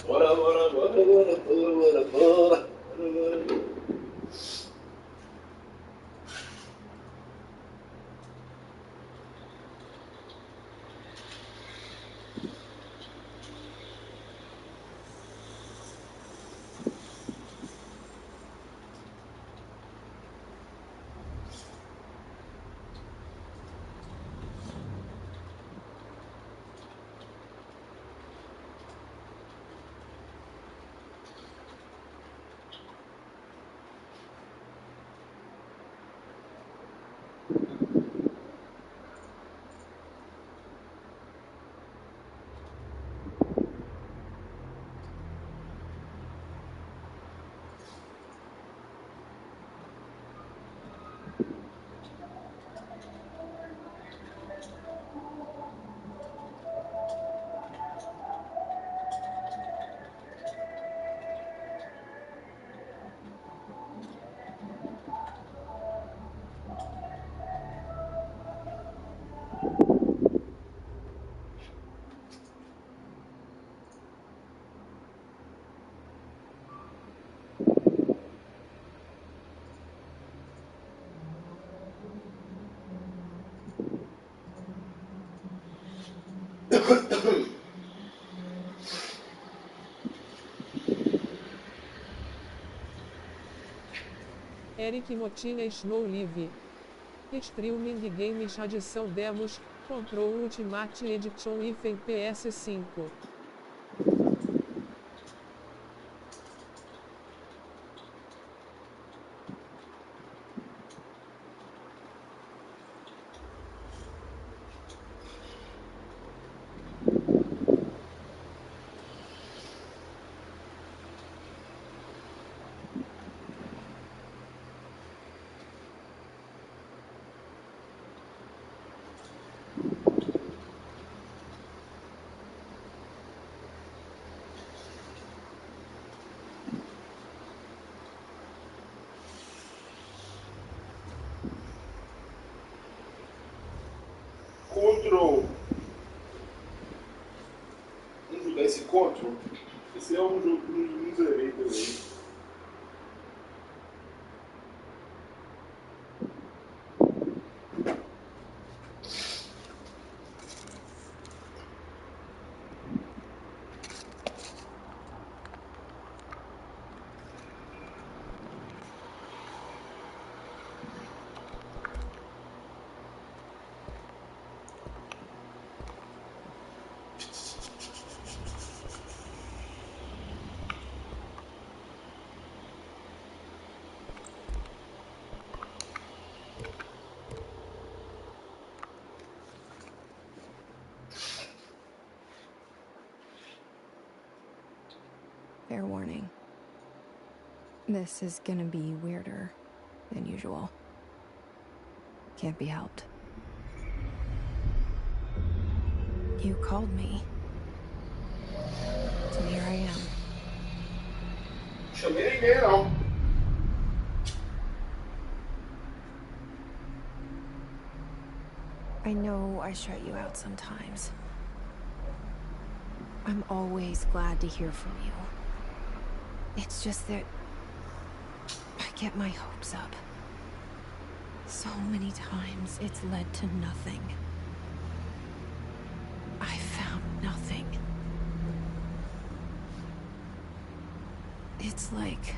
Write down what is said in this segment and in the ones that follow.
Bora, bora, bora, bora, bora, bora, bora, bora. Eric Motina Snow Live. Streaming Games Adição Demos, Control Ultimate Edition Ifen PS5. Control. Vamos jogar esse Control? Esse é um jogo que nos zerei também. Fair warning. This is gonna be weirder than usual. Can't be helped. You called me. So here I am. Chamei ninguém, não. I know I shut you out sometimes. I'm always glad to hear from you. It's just that I get my hopes up. So many times it's led to nothing. I found nothing. It's like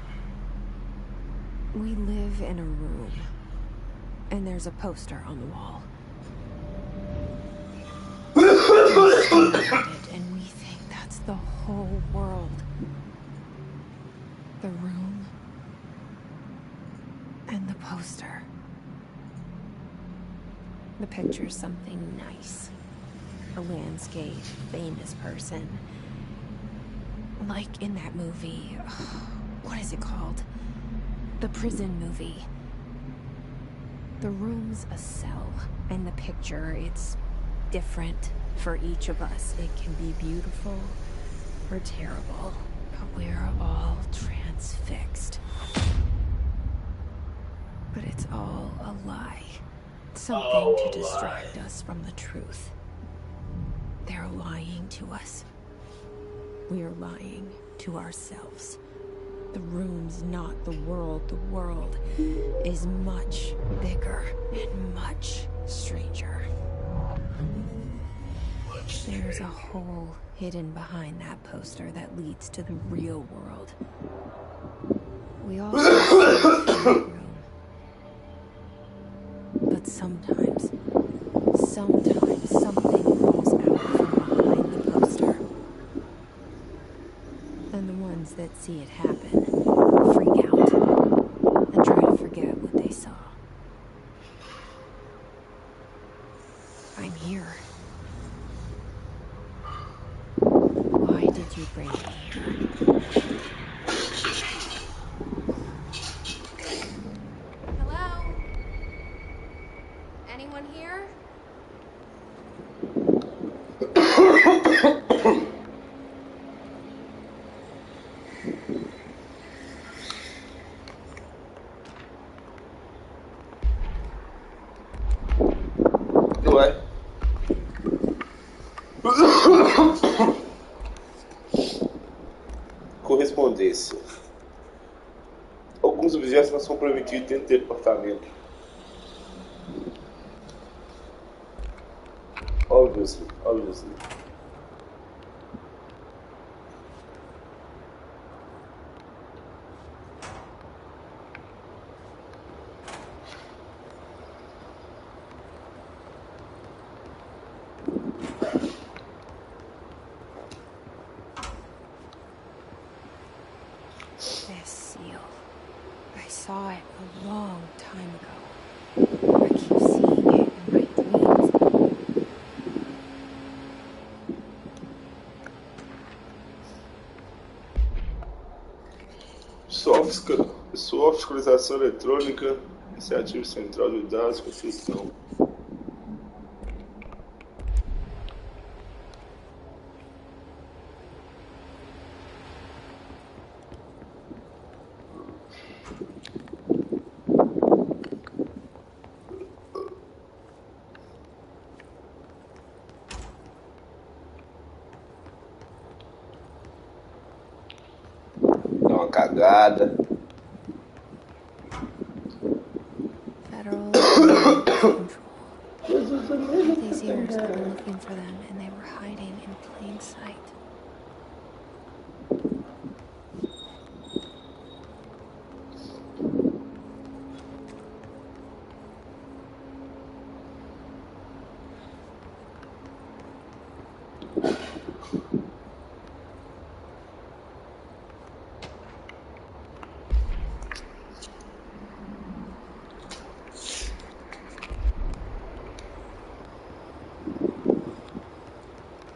we live in a room and there's a poster on the wall. And we think that's the whole world. The room and the poster. The picture's something nice. A landscape, famous person. Like in that movie, what is it called? The prison movie. The room's a cell, and the picture, it's different for each of us. It can be beautiful or terrible, but we're all transfixed. But it's all a lie. Something to distract us from the truth. They're lying to us. we are lying to ourselves. The room's not the world. The world is much bigger and much stranger. There's a hole hidden behind that poster that leads to the real world. We all see it in the room. But sometimes something rolls out from behind the poster. And the ones that see it happen freak out and try to forget what they saw. I'm here. Why did you bring me here? Hello? Anyone here? Ué. Correspondência. Alguns objetos não são permitidos dentro do departamento. Obviously. This seal. I saw it a long time ago. I keep seeing it in my dreams. Softwareização eletrônica, iniciativa central de dados, construção. Dá uma cagada. Federal control. All these years I've been looking for them, and they were hiding in plain sight.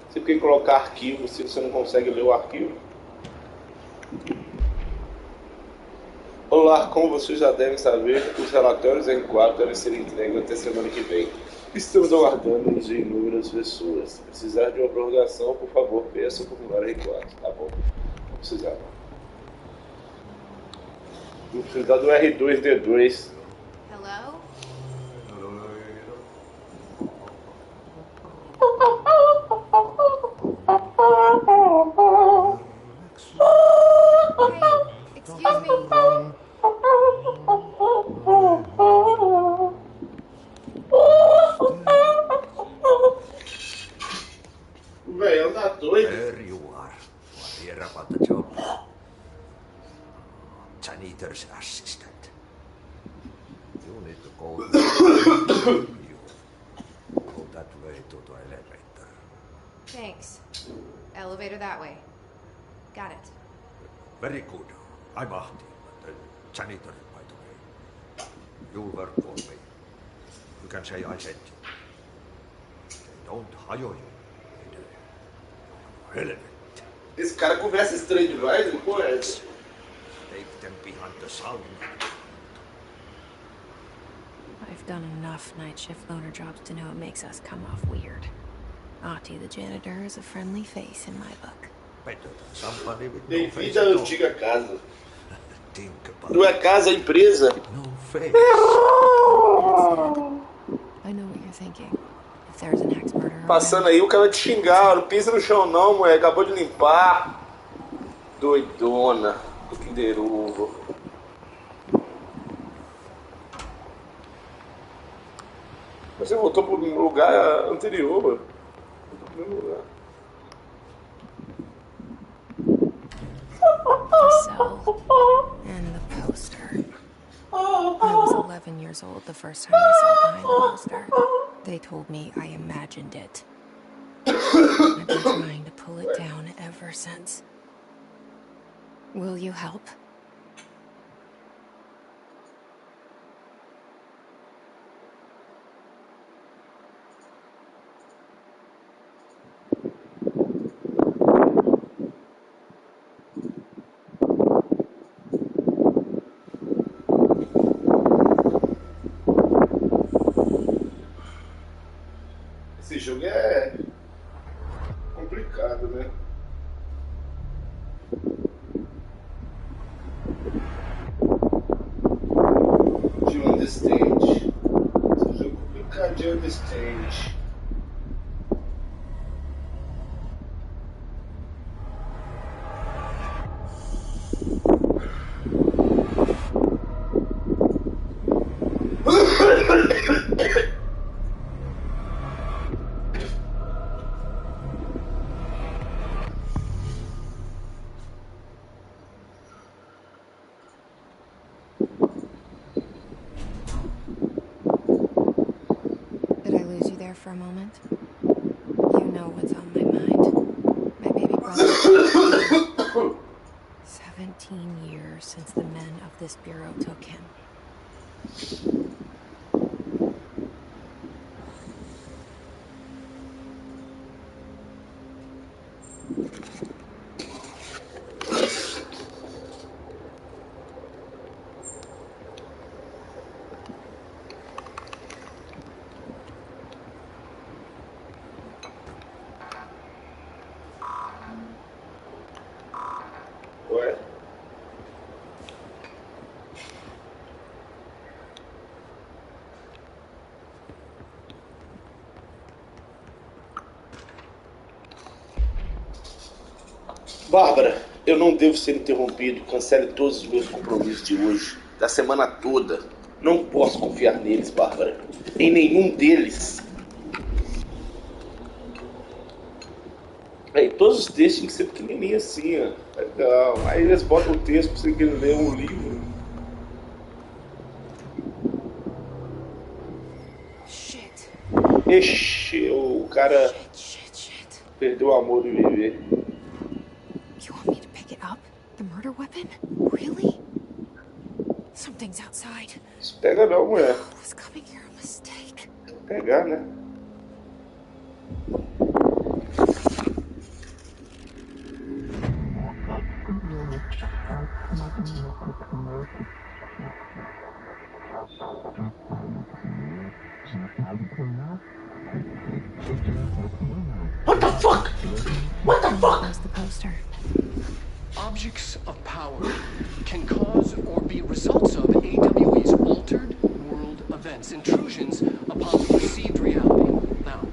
Você tem que colocar arquivo se você não consegue ler o arquivo. Olá, como vocês já devem saber, os relatórios R4 devem ser entregues até semana que vem. Estamos aguardando de inúmeras pessoas. Se precisar de uma prorrogação, por favor, peça o formulário R4. Tá bom? Não precisar. Vou precisar do R2D2. Hello? Hey, excuse me. Velho, tá doido. There you are. What here about the job? Janitor's assistant. You need to go go that way to the elevator. Thanks. Elevator that way. Got it. Very good. I'm Ahti, the janitor, by the way. You'll work for me. You can say I sent you. They don't hire you. Relevant. Esse cara conversa estranho demais, não conhece? Take them behind the sound. I've done enough night shift loner jobs to know it makes us come off weird. Ahti the janitor is a friendly face in my book. Better than somebody with no face Bem-vindo at à all. antiga casa. Think about Não é casa, é empresa. no face. I know what you're thinking. If there's an axe murderer, Passando aí, o cara vai te xingar. Não pisa no chão não, mulher. Acabou de limpar. Doidona do Kinder Ovo. Você voltou pro lugar anterior. Pro primeiro lugar. The cell and the poster. I was 11 years old the first time I saw behind the poster. They told me I imagined it. I've been trying to pull it down ever since. Will you help? Esse jogo é complicado, né? De understand. Esse jogo é complicado de understand. For a moment. You know what's on my mind. My baby brother. 17 years since the men of this bureau took him. Bárbara, eu não devo ser interrompido. Cancele todos os meus compromissos de hoje, da semana toda. Não posso confiar neles, Bárbara. Em nenhum deles. Aí, todos os textos têm que ser pequenininhos assim, ó. Legal. Aí eles botam o texto pra você querer ler um livro. Ixi, o cara perdeu o amor de viver. You want me to pick it up? The murder weapon? Really? Something's outside. Isso pega não, mulher. Was coming here a mistake? Pegar, né? What the fuck? What the fuck? Where's the poster? Objects of power can cause or be results of AWE's altered world events, intrusions upon perceived reality. Now,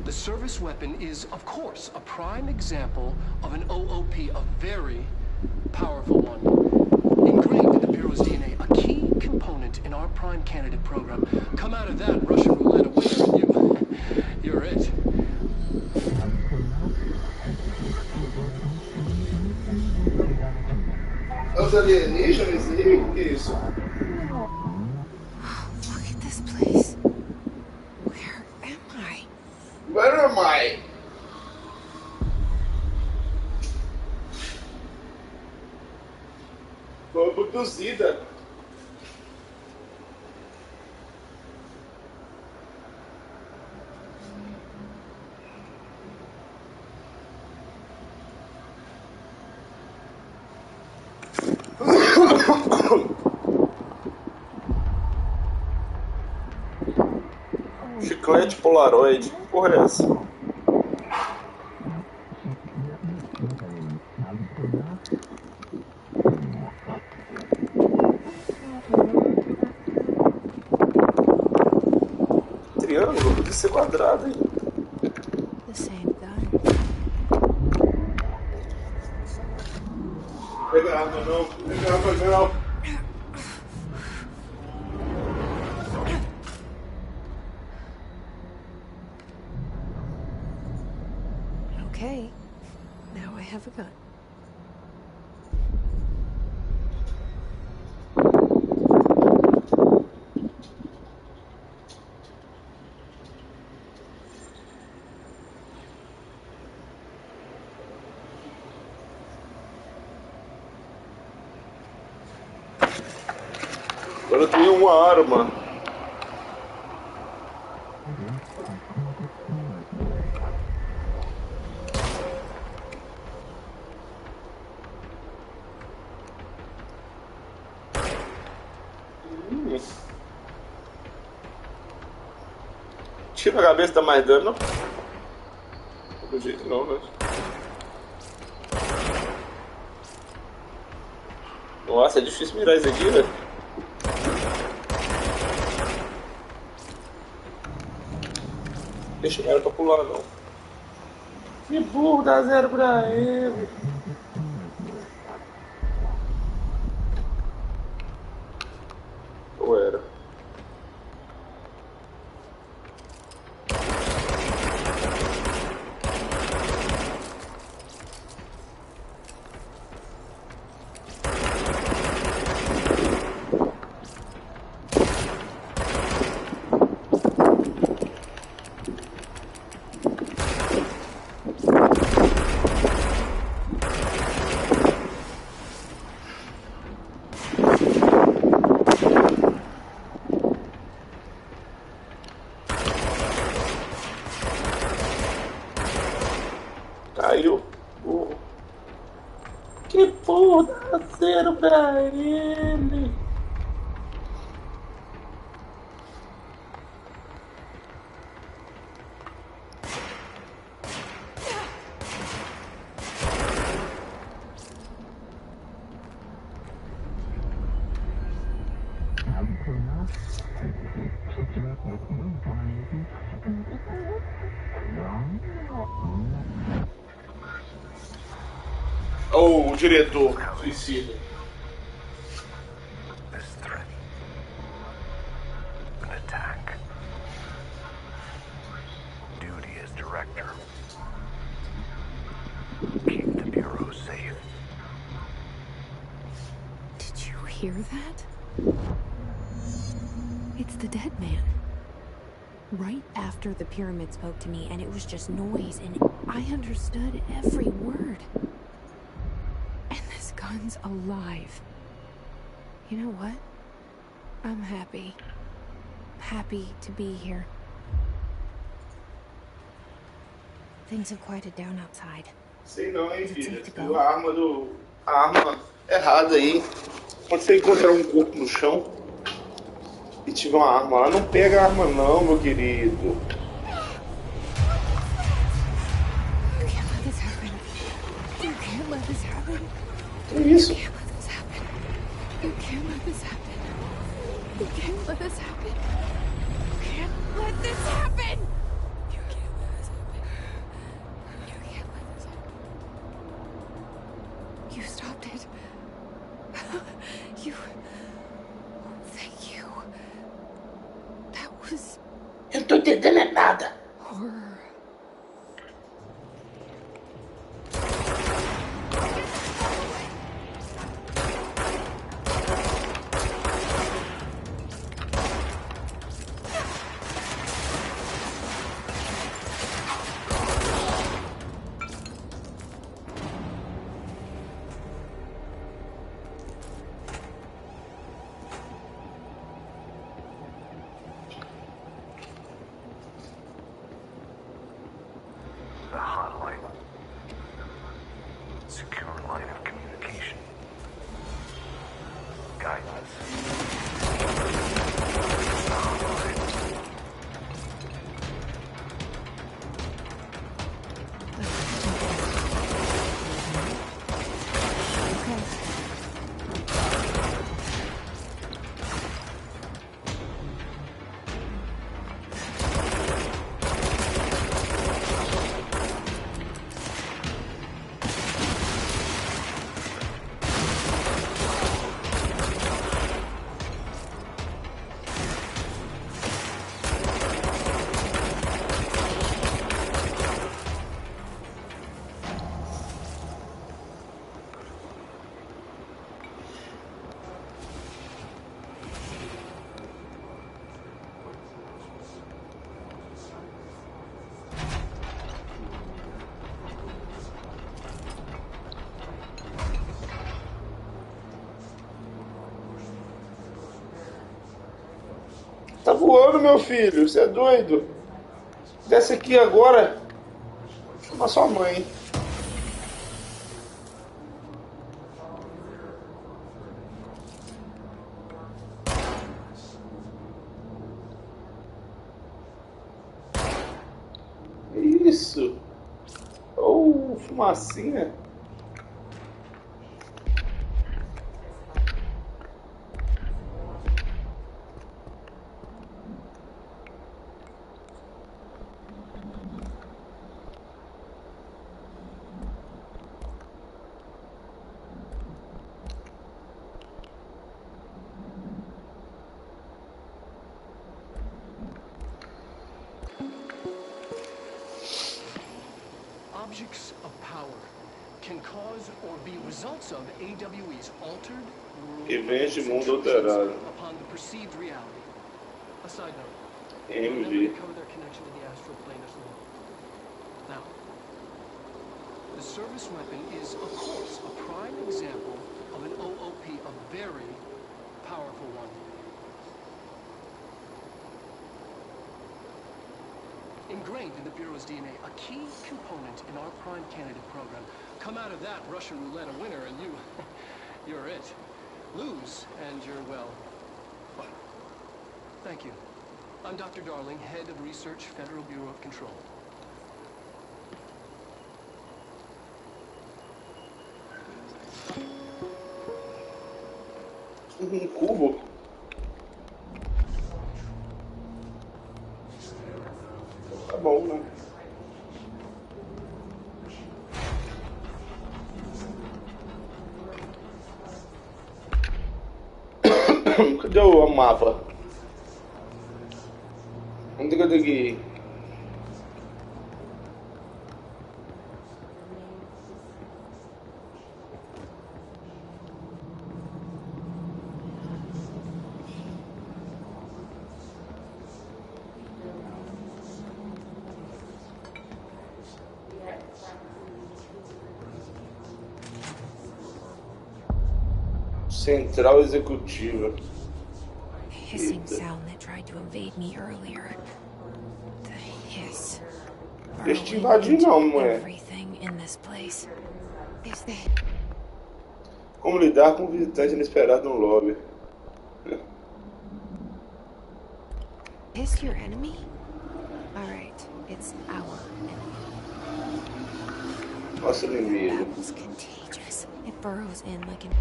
the service weapon is, of course, a prime example of an OOP, a very powerful one. Ingrained in the Bureau's DNA, a key component in our prime candidate program. Come out of that Russian roulette a winner, and you're it. Os alienígenas aí? O que é isso? Look at this place. Where am I? Where am I? Foi abduzida. Chiclete Polaroid. Que porra é essa? Triângulo? Podia ser quadrado, hein? The same gun. Não. Okay, now I have a gun. Agora eu tenho uma arma. Tira a cabeça, dá mais dano. Do jeito não, né? Nossa, é difícil mirar isso aqui, velho. Deixa o cara pra pular, não. Que burro, dá 0 pra ele. Ou era? Caiu. Burro. Que porra, dá 0 pra ele. Oh, o diretor suicida. This threat. An attack. Duty as director. Keep the Bureau safe. Did you hear that? It's the dead man. Right after the pyramid spoke to me, and it was just noise, and I understood every word. And this gun's alive. You know what? I'm happy. Happy to be here. Things have quieted down outside. Sei não, hein, filha. Você viu a arma errada aí. Quando você encontrar um corpo no chão e tiver uma arma lá, não pega a arma não, meu querido. You can't let this happen. You can't let this happen. Que isso? You can't let this happen. You can't let this happen. You can't let this happen. You can't let this happen. You can't let this happen. You can't let this happen. You stopped it. You... Thank you. That was Eu não tô entendendo nada. horror. The hotline. Secure line of communication. Guidance. The hotline. voando, meu filho. Você é doido? Desce aqui agora. Chama sua mãe. Isso. Ou fumacinha. Objects of power can cause or be results of AWE's altered world Eventos de mundo intrusions alterado. upon the perceived reality. A side note. MV. Never recover their connection to the astral plane as well. Now, the service weapon is, of course, a prime example of an OOP, a very powerful one. Ingrained in the Bureau's DNA, a key component in our prime candidate program. Come out of that Russian roulette a winner and you're it. Lose and you're, well, fine. Thank you. I'm Dr. Darling, Head of Research, Federal Bureau of Control. Cubo. Tá bom, né? Cadê o mapa? Onde que eu tenho que ir? Central Executiva. Hissing sound that tried to invade me earlier. The hiss. Deixa te invadir não, mulher. Everything in this place. Is there... Como lidar com um visitante inesperado no lobby? Hiss your enemy? Alright, it's our enemy. Nosso inimigo. That was contagious. It burrows in like an...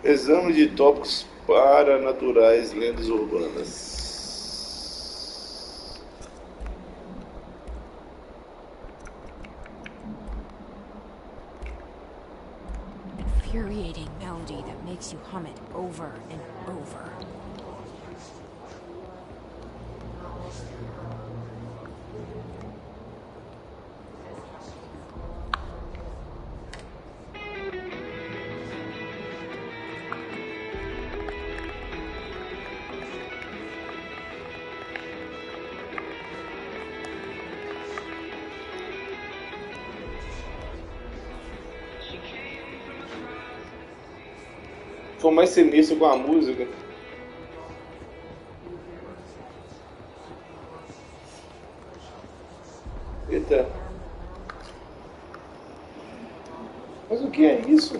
Exame de tópicos paranaturais, lendas urbanas. Infuriating melody that makes you hum it over and over. Foi mais sinistro com a música. Eita. Mas o que é isso?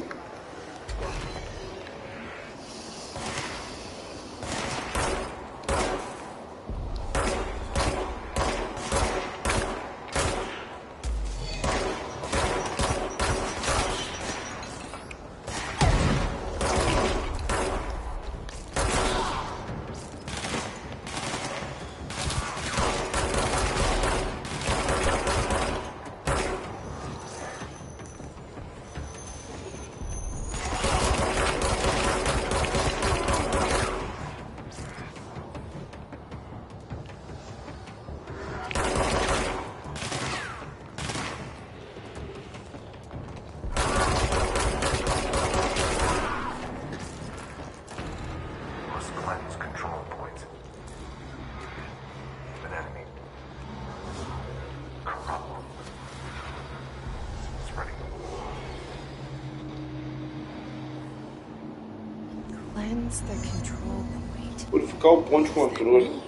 Cleanse the control point. Purificar o ponto de controle.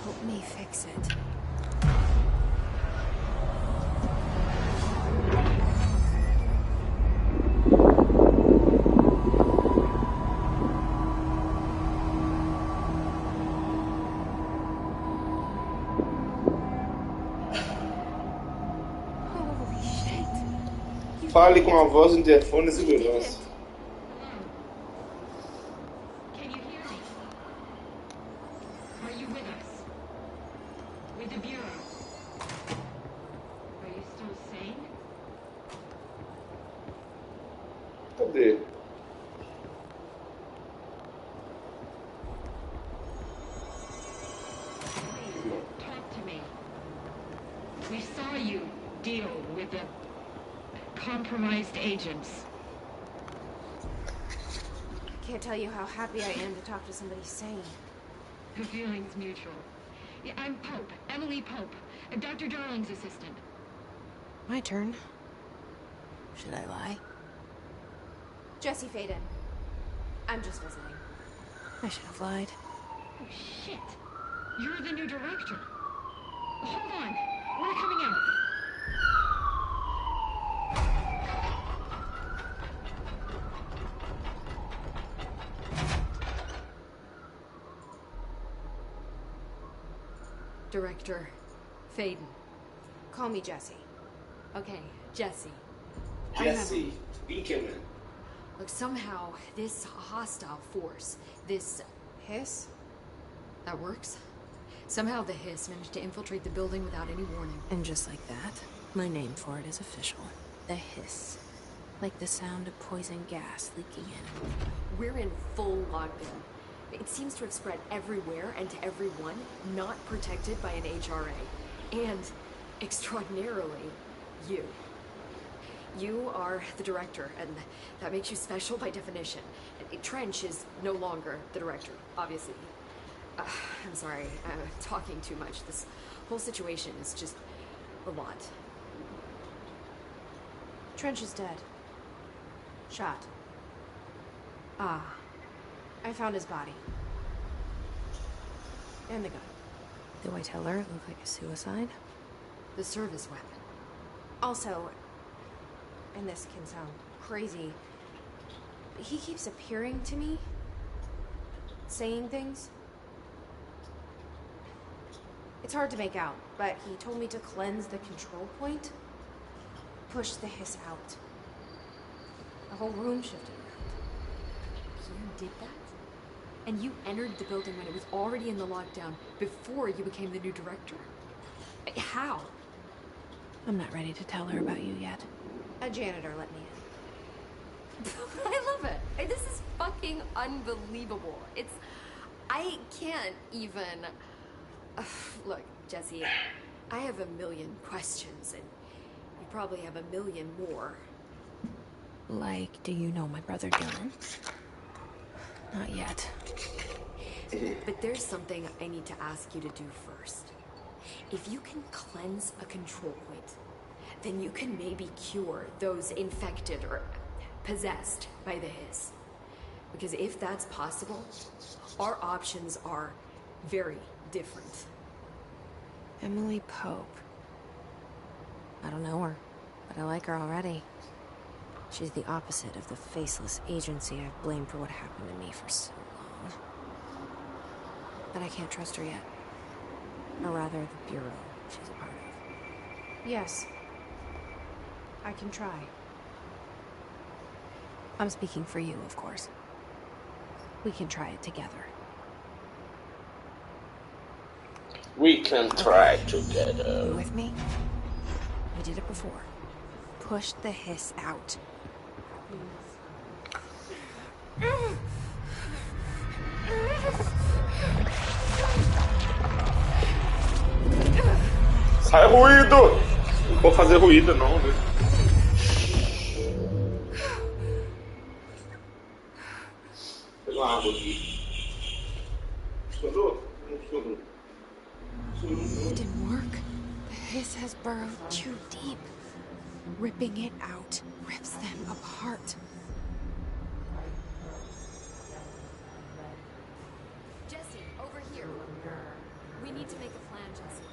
Help me fix it. Holy shit. Fale com a voz do interfone de segurança. Can you hear me? Are you with us? With the Bureau? Are you still sane? Cadê? Please, talk to me. We saw you deal with the compromised agents. Can't tell you how happy I am to talk to somebody sane. The feeling's mutual. Yeah, I'm Pope, Emily Pope, Dr. Darling's assistant. My turn. Should I lie? Jesse Faden. I'm just visiting. I should have lied. Oh, shit. You're the new director. Hold on. We're coming out. Director Faden. Call me Jesse. Okay, Jesse. Jesse, Beacon. Look, somehow this hostile force, this Hiss? that works. Somehow the hiss managed to infiltrate the building without any warning. And just like that, my name for it is official. The hiss. Like the sound of poison gas leaking in. We're in full lockdown. It seems to have spread everywhere and to everyone, not protected by an HRA. And, extraordinarily, you. You are the director, and that makes you special by definition. Trench is no longer the director, obviously. I'm sorry, I'm talking too much. This whole situation is just a lot. Trench is dead. Shot. Ah. I found his body. And the gun. Do I tell her it looked like a suicide? The service weapon. Also, and this can sound crazy, but he keeps appearing to me, saying things. It's hard to make out, but he told me to cleanse the control point, push the hiss out. The whole room shifted around. You did that? And you entered the building when it was already in the lockdown, before you became the new director. How? I'm not ready to tell her about you yet. A janitor let me in. I love it. This is fucking unbelievable. I can't even... Look, Jesse, I have a million questions, and you probably have a million more. Like, do you know my brother Dylan? Not yet. But there's something I need to ask you to do first. If you can cleanse a control point, then you can maybe cure those infected or possessed by the hiss. Because if that's possible, our options are very different. Emily Pope. I don't know her, but I like her already. She's the opposite of the faceless agency I've blamed for what happened to me for so long. But I can't trust her yet. Or rather, the Bureau she's a part of. Yes. I can try. I'm speaking for you, of course. We can try it together. We can try together. You with me? We did it before. Push the hiss out. Sai ruído! Não vou fazer ruído não, né? Pega uma água aqui. Funcionou? Não funcionou. It didn't work. The hiss has burrowed too deep. Ripping it out rips them apart. Jesse, need to make a plan, Jesse.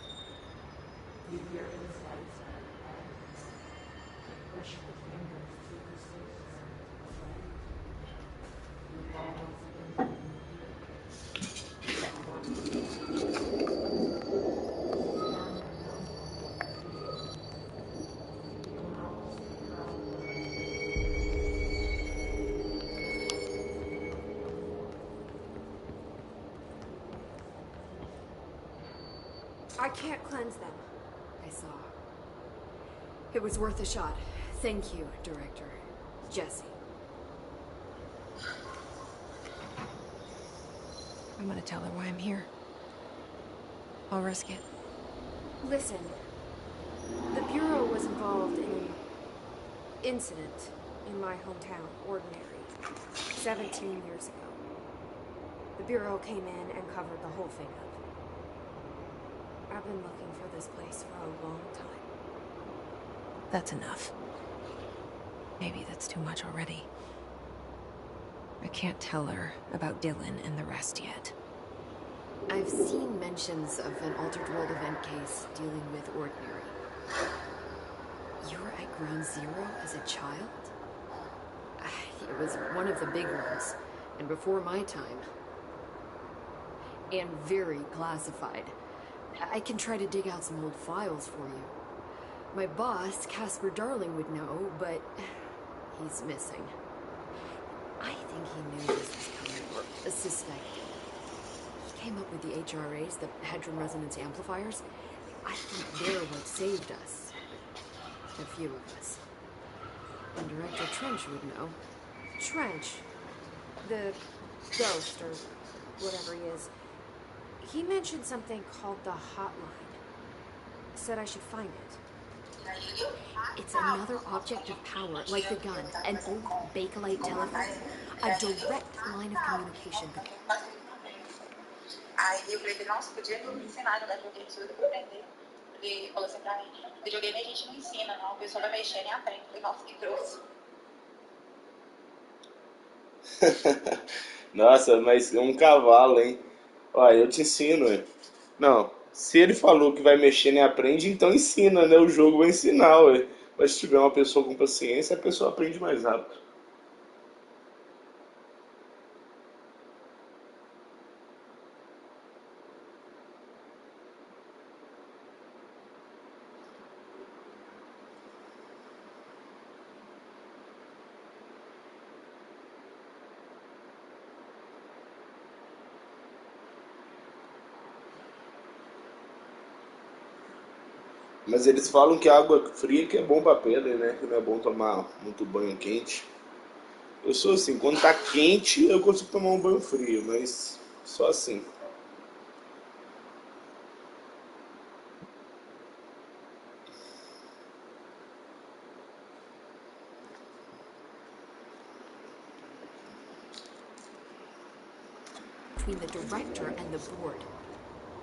I can't cleanse them. I saw. It was worth a shot. Thank you, Director. Jesse. I'm gonna tell her why I'm here. I'll risk it. Listen. The Bureau was involved in an incident in my hometown, Ordinary, 17 years ago. The Bureau came in and covered the whole thing up. I've been looking for this place for a long time. That's enough. Maybe that's too much already. I can't tell her about Dylan and the rest yet. I've seen mentions of an Altered World event case dealing with Ordinary. You were at Ground Zero as a child? It was one of the big ones, and before my time. And very classified. I can try to dig out some old files for you. My boss, Casper Darling, would know, but he's missing. I think he knew this was coming, or suspected. He came up with the HRAs, the Hedron Resonance Amplifiers. I think they're what saved us. A few of us. And Director Trench would know. Trench, the ghost, or whatever he is, he mentioned something called the Hotline. Said I should find it. It's another object of power, like the gun, an old Bakelite telephone, a direct line of communication. Aí eu falei, nossa, podia me ensinar a jogar videogame, isso eu aprender. Ele falou assim pra mim, videogame a gente não ensina, não, a pessoa vai mexer e aprende. Eu falei, nossa, que grosso. Nossa, mas é um cavalo, hein? Olha, eu te ensino, ué. Não, se ele falou que vai mexer nem aprende, então ensina, né? O jogo vai ensinar, ué. Mas se tiver uma pessoa com paciência, a pessoa aprende mais rápido. Mas eles falam que a água fria que é bom pra pele, né? Que não é bom tomar muito banho quente. Eu sou assim, quando tá quente eu consigo tomar um banho frio, mas só assim. Between the director and the board.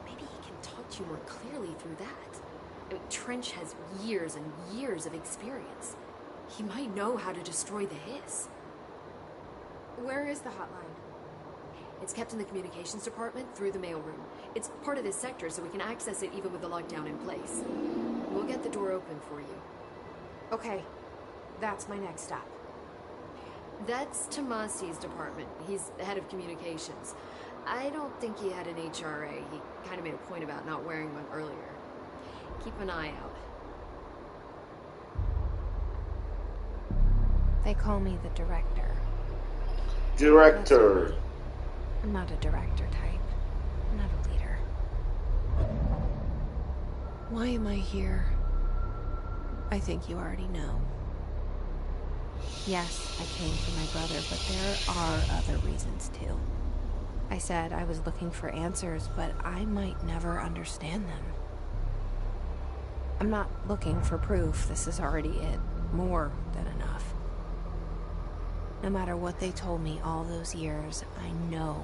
Maybe he can talk to you more clearly through that. I mean, Trench has years and years of experience. He might know how to destroy the Hiss. Where is the hotline? It's kept in the communications department through the mailroom. It's part of this sector, so we can access it even with the lockdown in place. We'll get the door open for you. Okay, that's my next stop. That's Tomasi's department. He's the head of communications. I don't think he had an HRA. He kind of made a point about not wearing one earlier. Keep an eye out. They call me the director. Director. I'm not a director type. I'm not a leader. Why am I here? I think you already know. Yes, I came for my brother, but there are other reasons too. I said I was looking for answers, but I might never understand them. I'm not looking for proof. This is already it. More than enough. No matter what they told me all those years, I know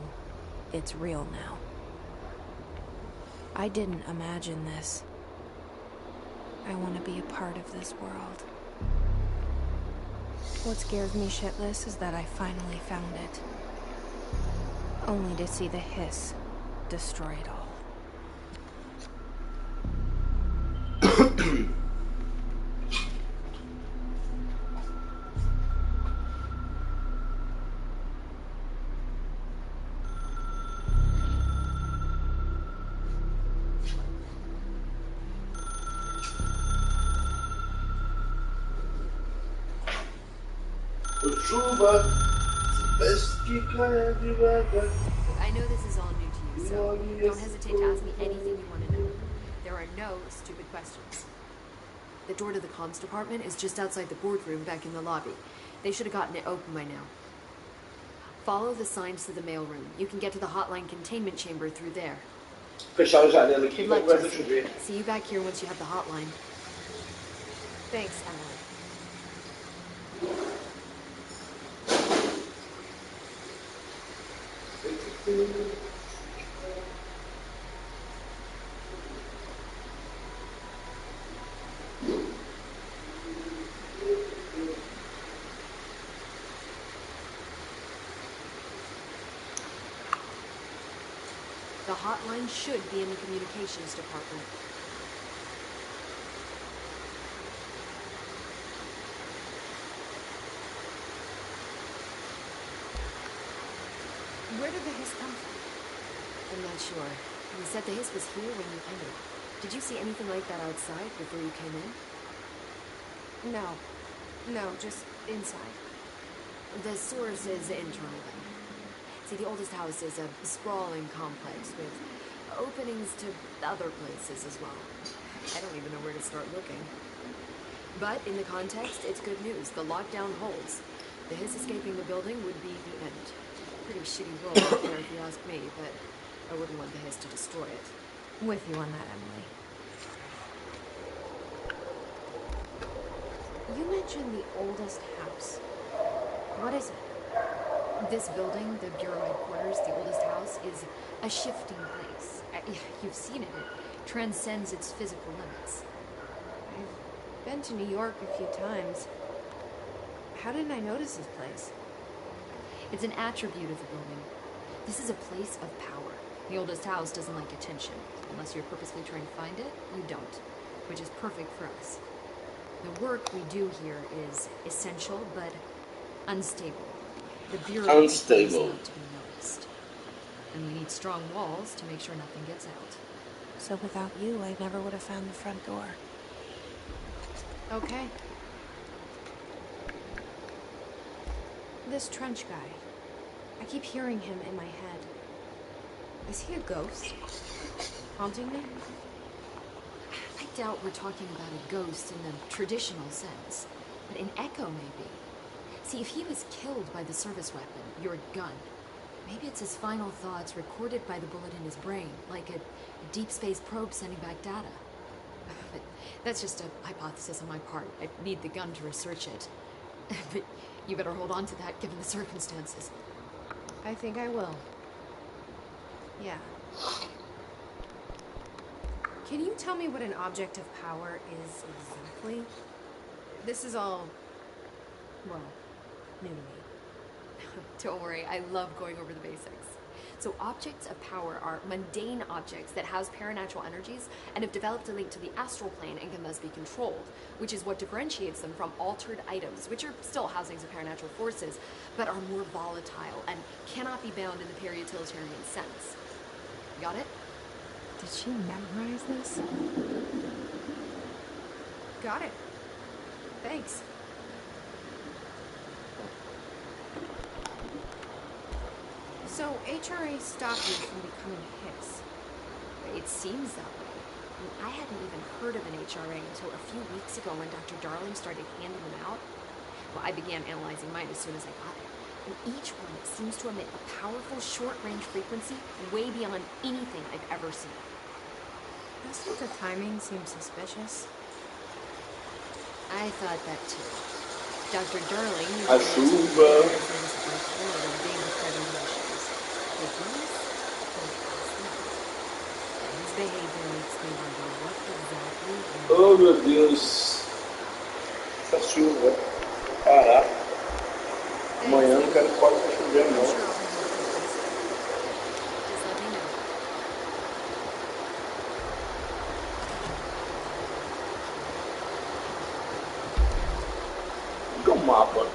it's real now. I didn't imagine this. I want to be a part of this world. What scares me shitless is that I finally found it. Only to see the Hiss destroy it all. Chuva, pestica devagar. Look, I know this is all new to you, so don't hesitate to ask me anything you want to know. There are no stupid questions. The door to the comms department is just outside the boardroom back in the lobby. They should have gotten it open by now. Follow the signs to the mailroom. You can get to the hotline containment chamber through there. Fechar a janela aqui Good e luck, começa a Jesse. chover. See you back here once you have the hotline. Thanks, Emily. The hotline should be in the communications department. Where did the hiss come from? I'm not sure. You said the hiss was here when you entered. Did you see anything like that outside before you came in? No, just inside. The source is internal then. See, the oldest house is a sprawling complex with openings to other places as well. I don't even know where to start looking. But in the context, it's good news. The lockdown holds. The hiss escaping the building would be the end. Pretty shitty world out there if you ask me, but I wouldn't want the hiss to destroy it. With you on that, Emily. You mentioned the oldest house. What is it? This building, the Bureau headquarters, the oldest house, is a shifting place. You've seen it. It transcends its physical limits. I've been to New York a few times. How didn't I notice this place? It's an attribute of the building. This is a place of power. The oldest house doesn't like attention. Unless you're purposely trying to find it, you don't. Which is perfect for us. The work we do here is essential, but unstable. The Bureau Unstable. not to be noticed. And we need strong walls to make sure nothing gets out. So without you, I never would have found the front door. Okay. This trench guy. I keep hearing him in my head. Is he a ghost? Haunting me? I doubt we're talking about a ghost in the traditional sense. But an echo, maybe. See, if he was killed by the service weapon, your gun, maybe it's his final thoughts recorded by the bullet in his brain, like a deep space probe sending back data. But that's just a hypothesis on my part. I need the gun to research it. But you better hold on to that, given the circumstances. I think I will. Yeah. Can you tell me what an object of power is exactly? This is all, well, new to me. Don't worry, I love going over the basics. So objects of power are mundane objects that house paranatural energies and have developed a link to the astral plane and can thus be controlled, which is what differentiates them from altered items, which are still housings of paranatural forces, but are more volatile and cannot be bound in the peri-utilitarian sense. Got it? Did she memorize this? Got it. Thanks. So, HRA stopped you from becoming a hiss. It seems that way. I hadn't even heard of an HRA until a few weeks ago when Dr. Darling started handing them out. Well, I began analyzing mine as soon as I got it. And each one seems to emit a powerful short-range frequency way beyond anything I've ever seen. Doesn't the timing seem suspicious? I thought that too. Dr. Darling A chuva. big presentations. His behavior makes me wonder what exactly. Oh meu Deus. Essa chuva. Caraca. Amanhã não quero pode chover não. Just let me know. O que é um mapa?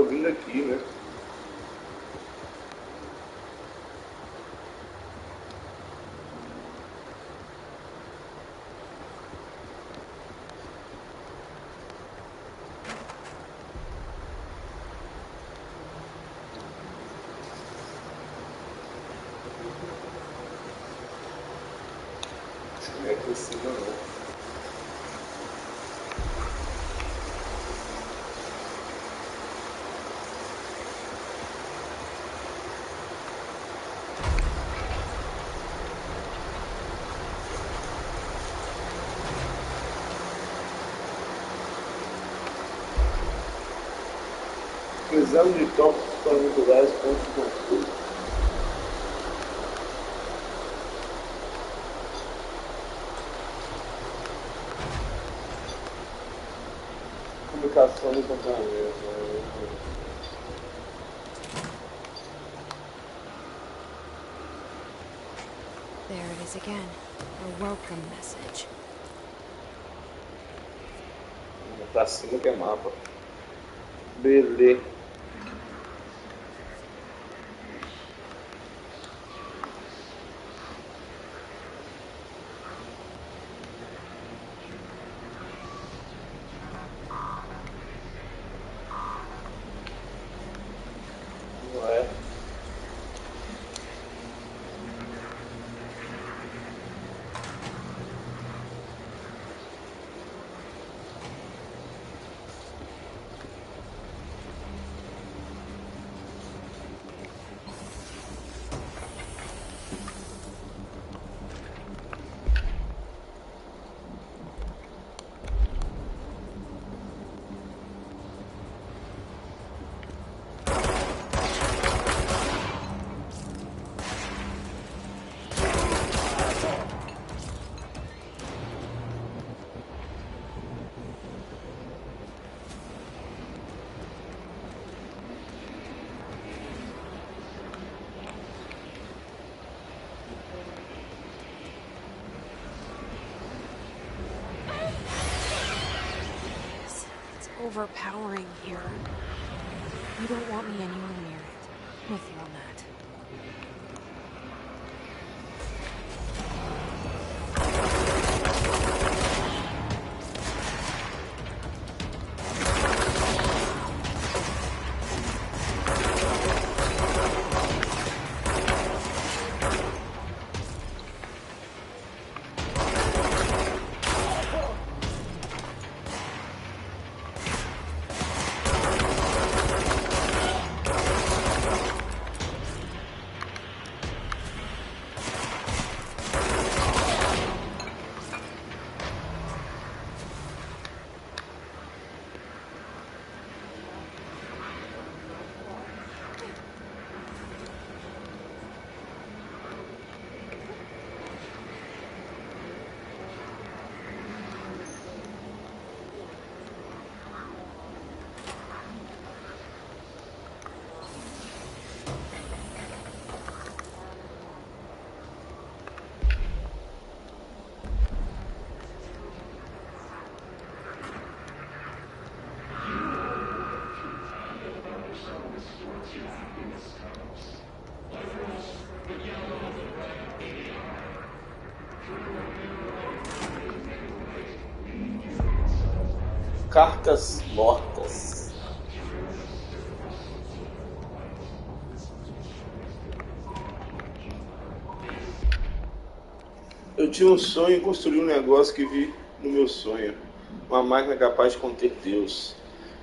vindo aqui, né? Não é aqui em cima, não. Exame de tópicos para vincular pontos de controle. Comunicação e comportamento. There it is again. A welcome message. Pra cima que é mapa. Beleza. Não é? It's overpowering here. You don't want me anywhere near it. With you on that. Cartas mortas. Eu tinha um sonho em construir um negócio que vi no meu sonho. Uma máquina capaz de conter Deus.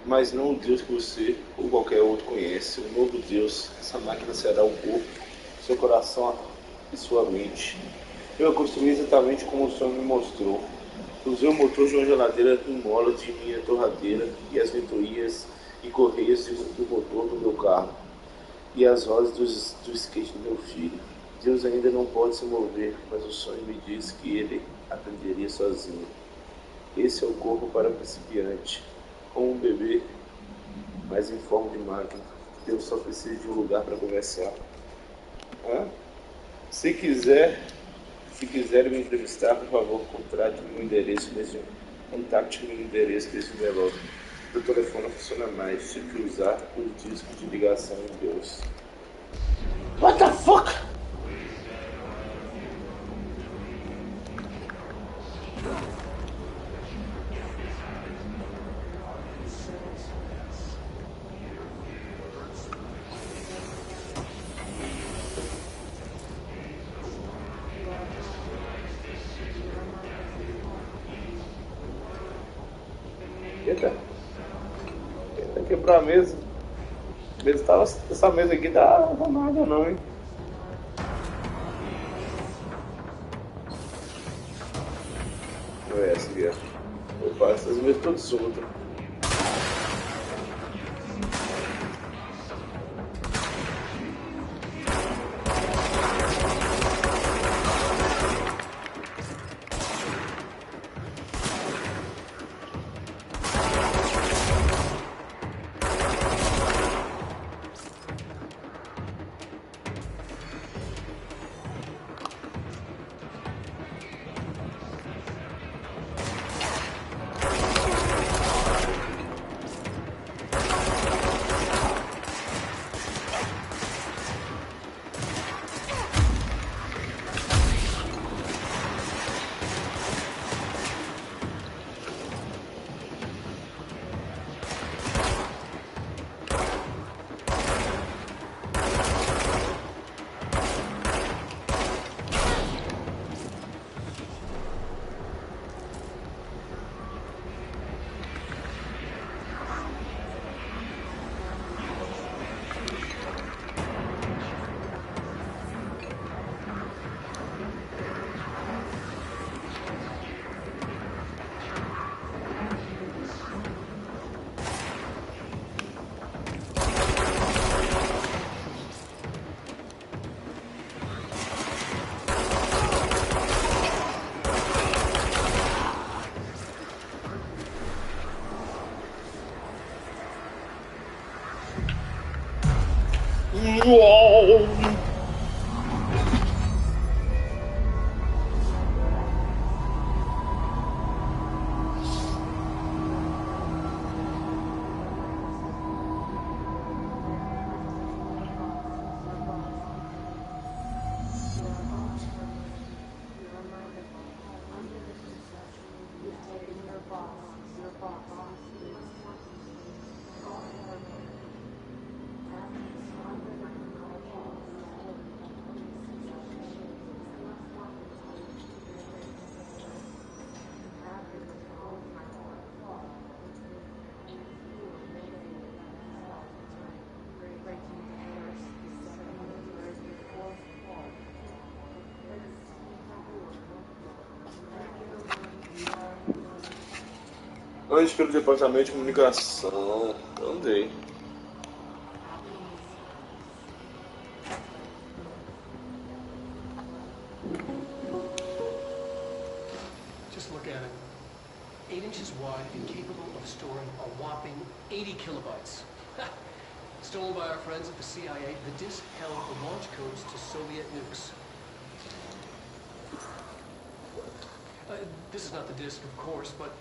Mas não o Deus que você ou qualquer outro conhece. Um novo Deus. Essa máquina será o corpo, seu coração e sua mente. Eu a construí exatamente como o sonho me mostrou. Usei o motor de uma geladeira em molas de minha torradeira e as ventoinhas e correias do motor do meu carro e as rodas do skate do meu filho. Deus ainda não pode se mover, mas o sonho me diz que ele aprenderia sozinho. Esse é o corpo para principiante, como um bebê, mas em forma de máquina. Deus só precisa de um lugar para conversar. Se quiser me entrevistar, por favor, contacte meu endereço nesse envelope. O telefone não funciona mais. Tive que usar o disco de ligação em Deus. What the fuck? Eita. Tenta quebrar a mesa. Essa mesa aqui tá arrumada não, hein? Não é essa aqui, ó. Opa, essas mesas todas soltas. Antes pelo departamento de comunicação. Andei. Just look at it. 8 inches wide and capable of storing a whopping 80 kilobytes. Stolen by our friends at the CIA, the disk held the launch codes to Soviet nukes. This is not the disk, of course, but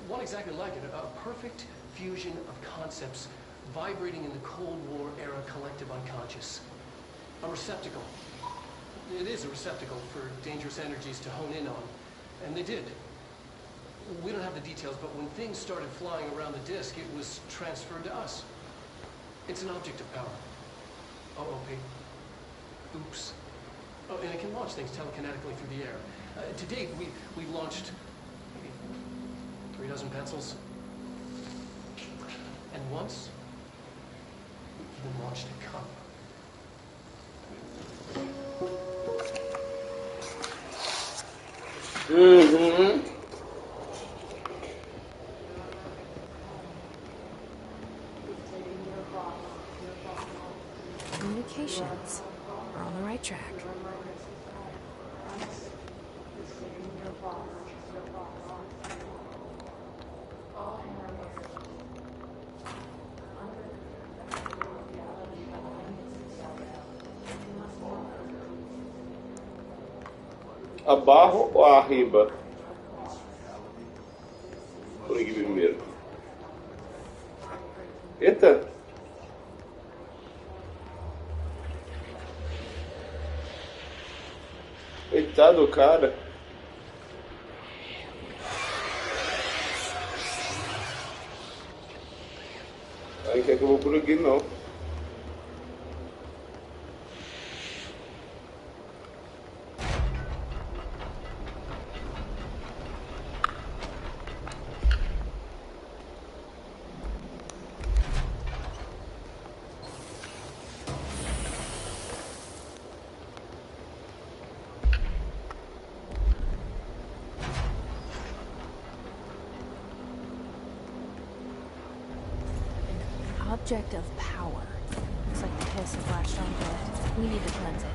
one exactly like it. A perfect fusion of concepts vibrating in the Cold War era collective unconscious. A receptacle. It is a receptacle for dangerous energies to hone in on. And they did. We don't have the details, but when things started flying around the disk, it was transferred to us. It's an object of power. OOP. Oops. Oh, and it can launch things telekinetically through the air. To date, we've launched maybe 3 dozen pencils. And once, we even launched a cup. Mm-hmm. Communications. We're on the right track. Abaixo ou arriba? Por aqui primeiro. Eita! Coitado do cara. Aí quer que eu vou por aqui não. Object of power. Looks like the hiss has latched onto it. We need to cleanse it.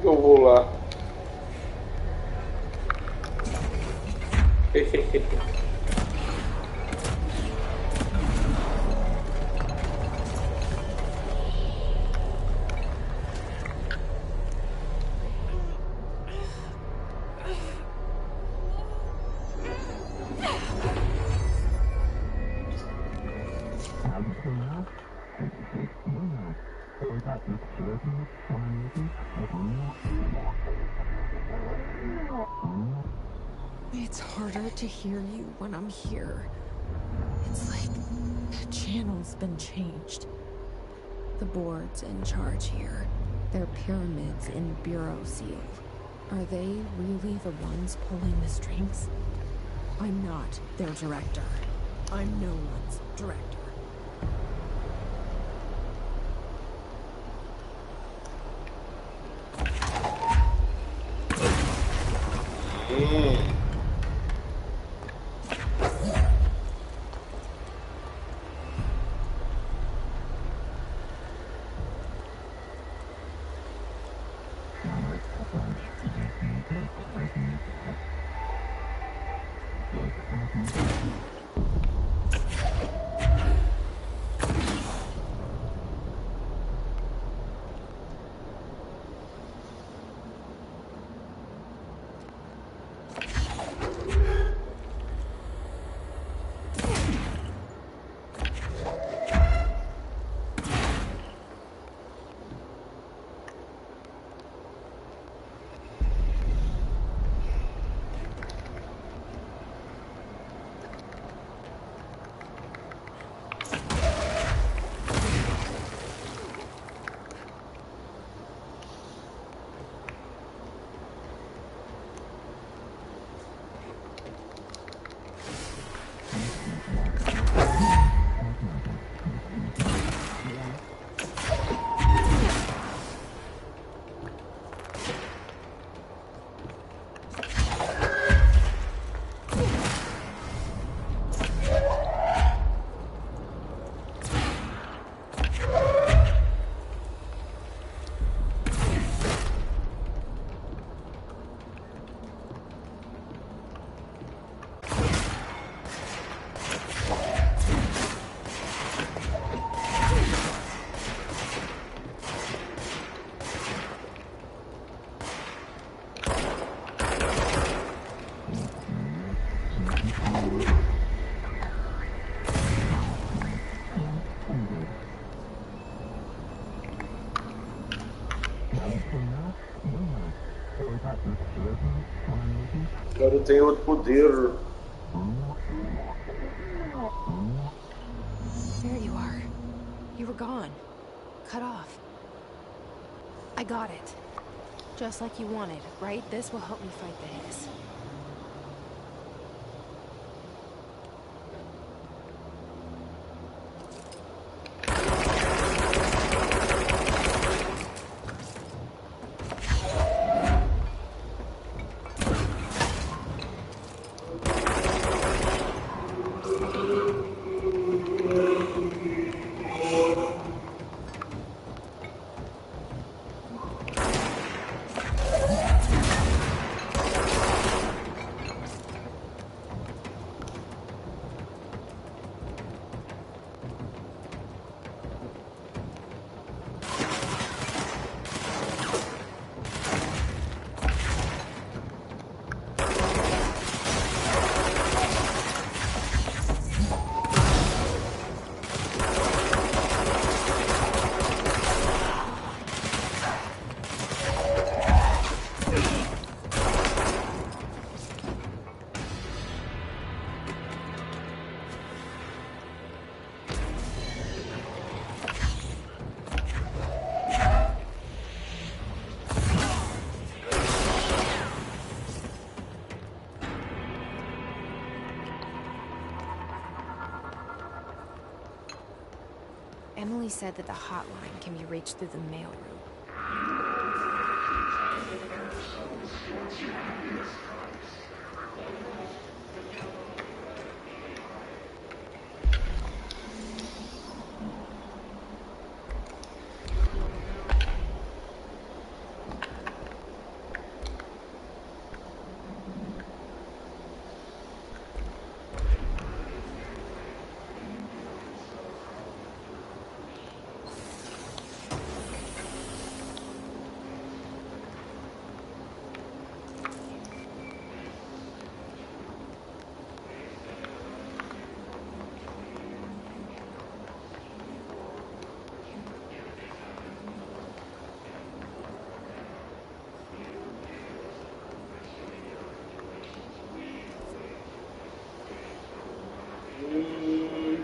Eu vou lá. It's harder to hear you when I'm here. It's like the channel's been changed. The board's in charge here. They're pyramids in Bureau Seal. Are they really the ones pulling the strings? I'm not their director. I'm no one's director. Agora tem outro poder. There you are. You were gone. Cut off. I got it. Just like you wanted, right? This will help me fight the hiss. Emily said that the hotline can be reached through the mailroom.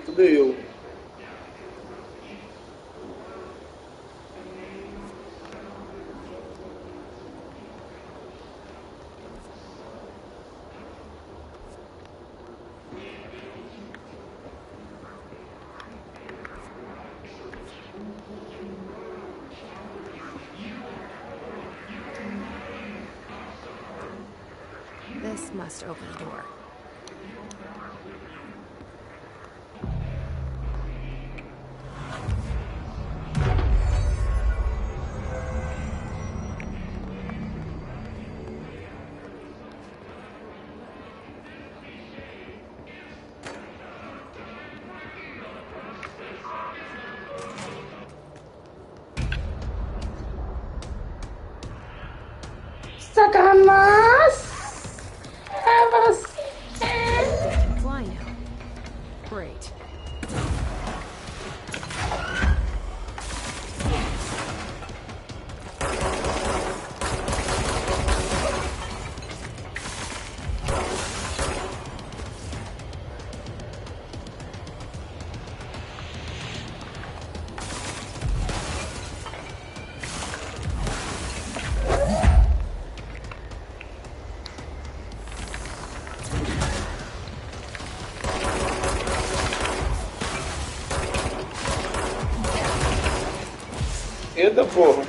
Tudo eu. This must open the door. Satanás! É você! They can fly now. Great. Eita porra.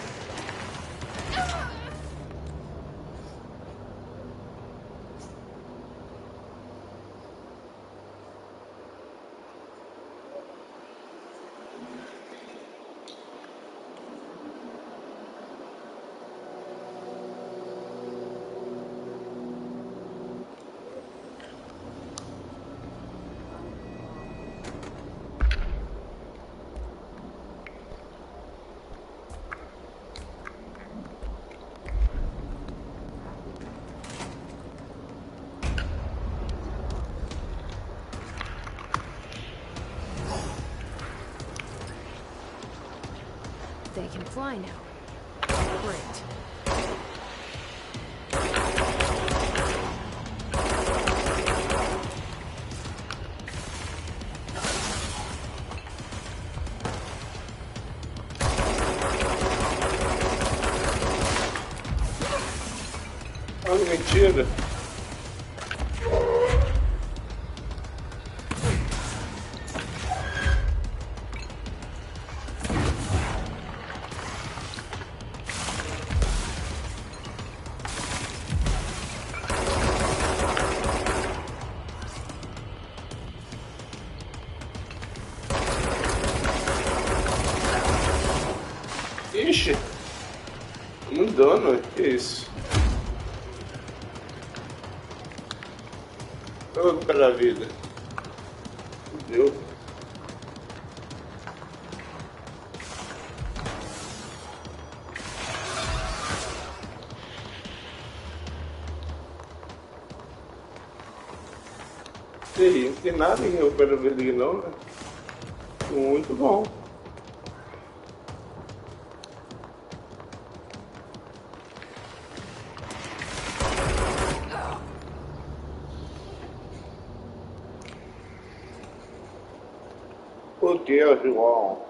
They can fly now. Great. Ah, mentira. Ixi, um dano, que isso? Eu vou recuperar a vida. Fudeu. Ei, não tem nada em recuperar a vida aqui não, né? Muito bom. Por que, João?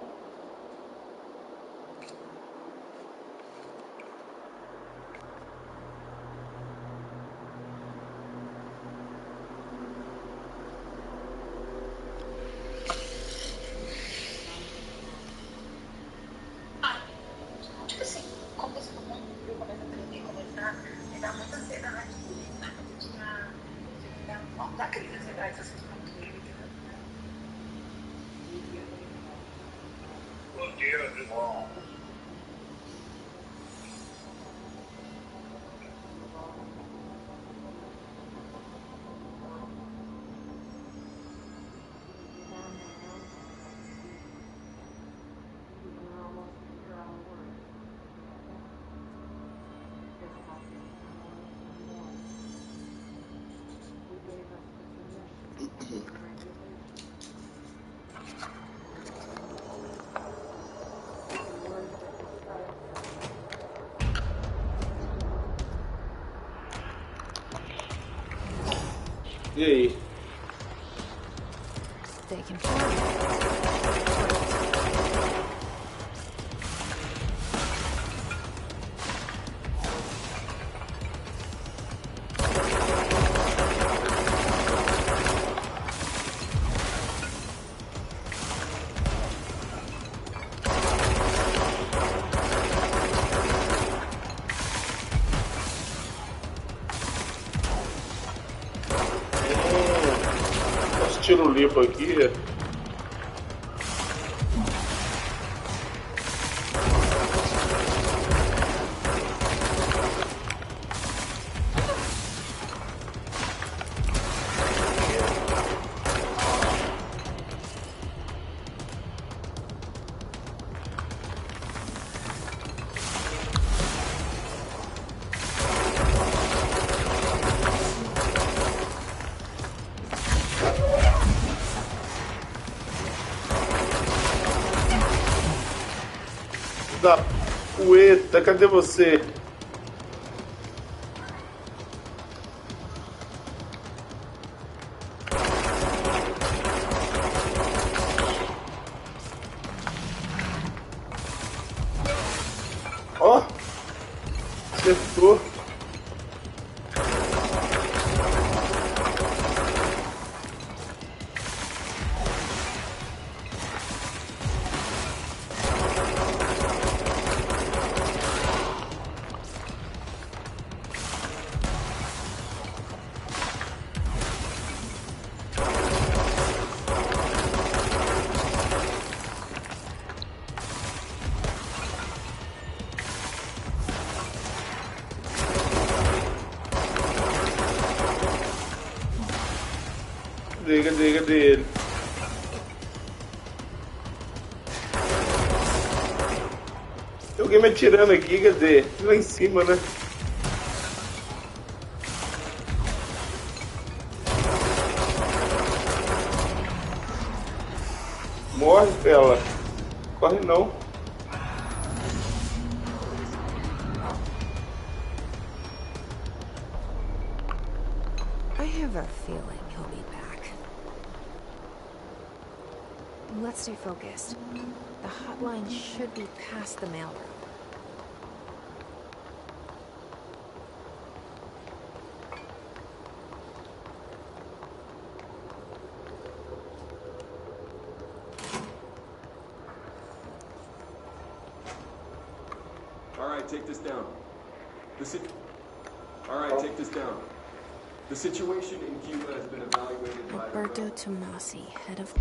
Bom dia, irmão. E aí? They can fly. Tiro limpo aqui. Da poeta, cadê você? Ó, acertou. Cadê ele? Tem alguém me atirando aqui, cadê? Lá em cima, né? Morre, Bela. Corre não. I have a feeling he'll be back. Let's stay focused. The hotline should be past the mailroom. All right, take this down. All right, take this down. The situation in Cuba has been evaluated by Alberto Tomasi, head of...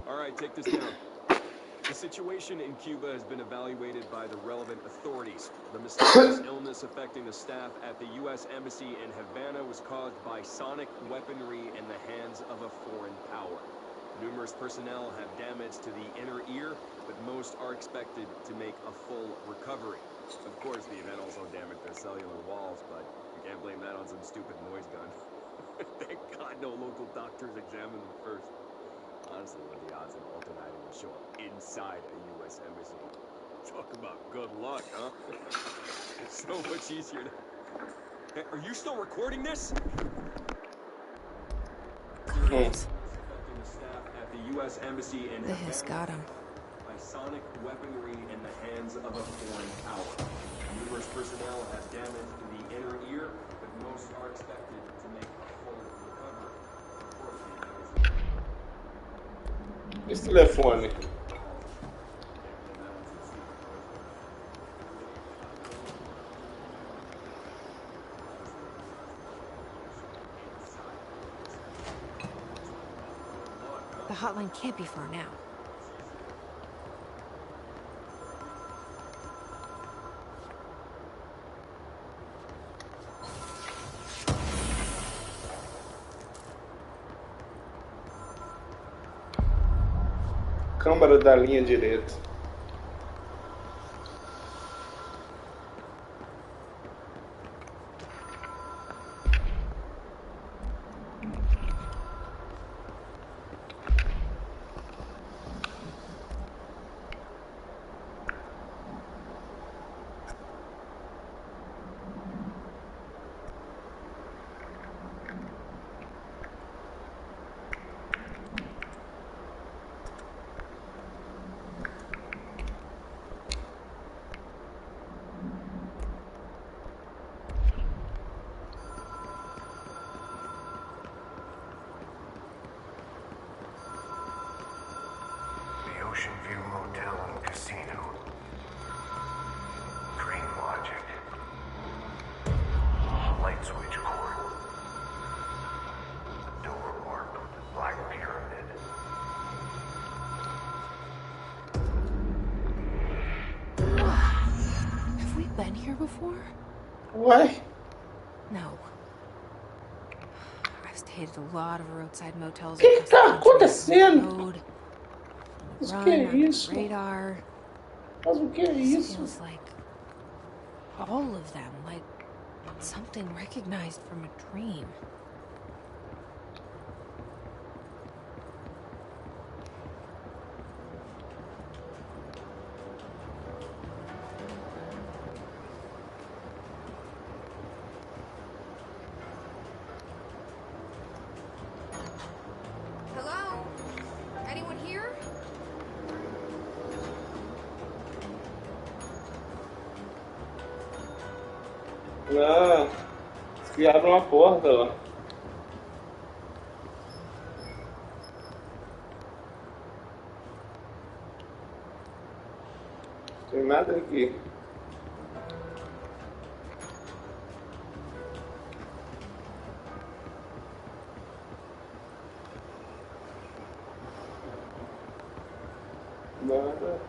All right, take this down. The situation in Cuba has been evaluated by the relevant authorities. The mysterious illness affecting the staff at the U.S. Embassy in Havana was caused by sonic weaponry in the hands of a foreign power. Numerous personnel have damage to the inner ear, but most are expected to make a full recovery. Of course, the event also damaged their cellular walls, but you can't blame that on some stupid noise gun. Thank God no local doctors examined them first. Honestly, what are the odds an alternating will show up inside a U.S. embassy? Talk about good luck, huh? It's so much easier to... Hey, are you still recording this? Cards. The staff at the U.S. Embassy in The Hiss got him. by sonic weaponry in the hands of a foreign power. Numerous personnel have damage to the inner ear, but most are expected to make a full recovery. Esse telefone. hotline can't be far now. Câmara da linha direta. Ocean View Motel and Casino. Dream Logic. Light switch cord. Door warp. Black Pyramid. Have we been here before? Uai? No. I've stayed at a lot of roadside motels. O que tá acontecendo? Road. Mas o que é Run on isso? radar. Mas o que é This isso? feels like all of them, like something recognized from a dream. Hello? Anyone here? Ah, que abre uma porta, ó. Tem nada aqui. Nada.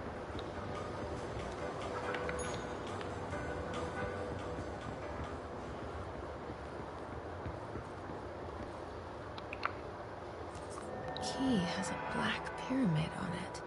Key has a black pyramid on it.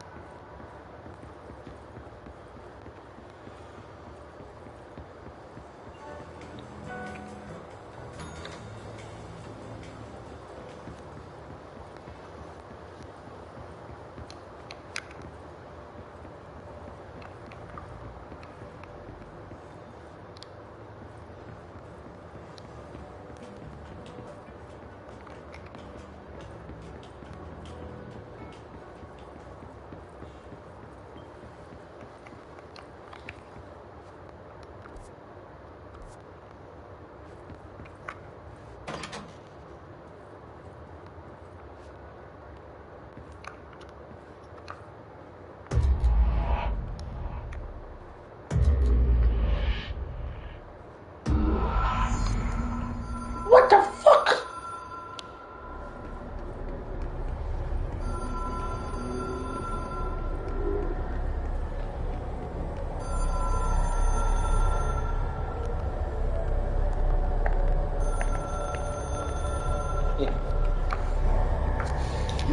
What the fuck?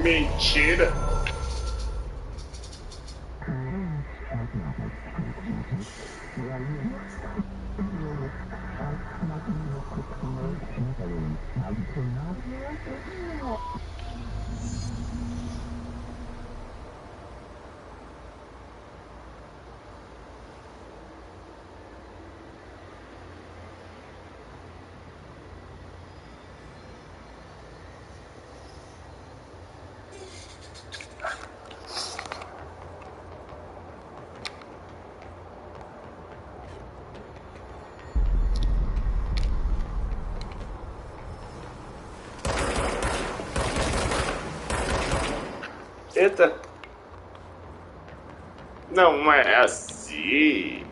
Mentira! Eita! Não é assim.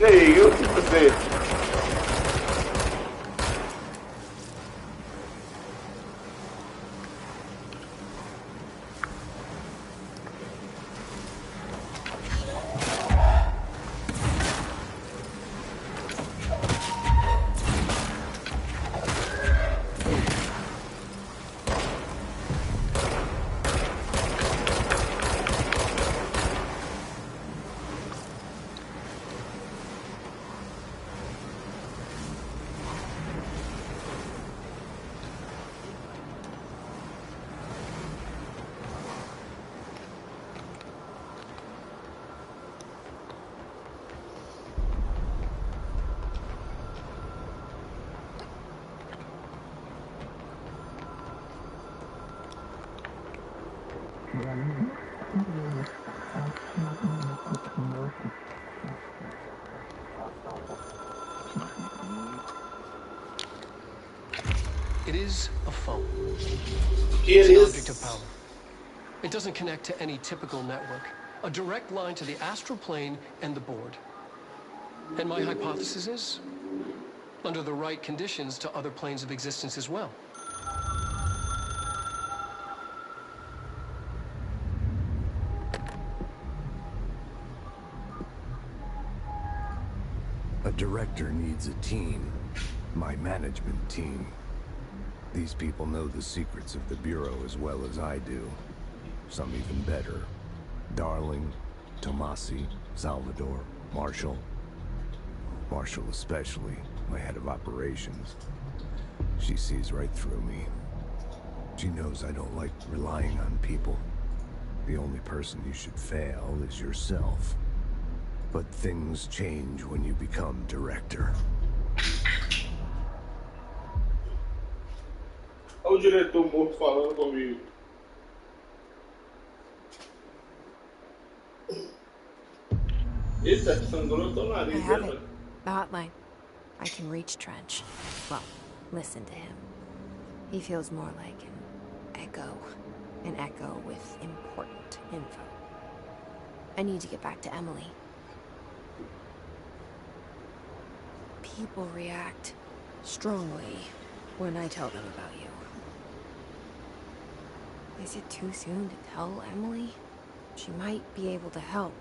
Sei, eu tipo assim. It is a phone. It It's an is. object of power. It doesn't connect to any typical network. A direct line to the astral plane and the board. And my hypothesis is, under the right conditions, to other planes of existence as well. A director needs a team. My management team. These people know the secrets of the Bureau as well as I do. Some even better. Darling, Tomasi, Salvador, Marshall. Marshall especially, my head of operations. She sees right through me. She knows I don't like relying on people. The only person you should fail is yourself. But things change when you become director. Olha o diretor morto falando comigo. Eita, sangrou teu I nariz, have né? it. The hotline. I can reach Trench. Well, listen to him. He feels more like an echo. An echo with important info. I need to get back to Emily. People react strongly when I tell them about you. Is it too soon to tell Emily? She might be able to help.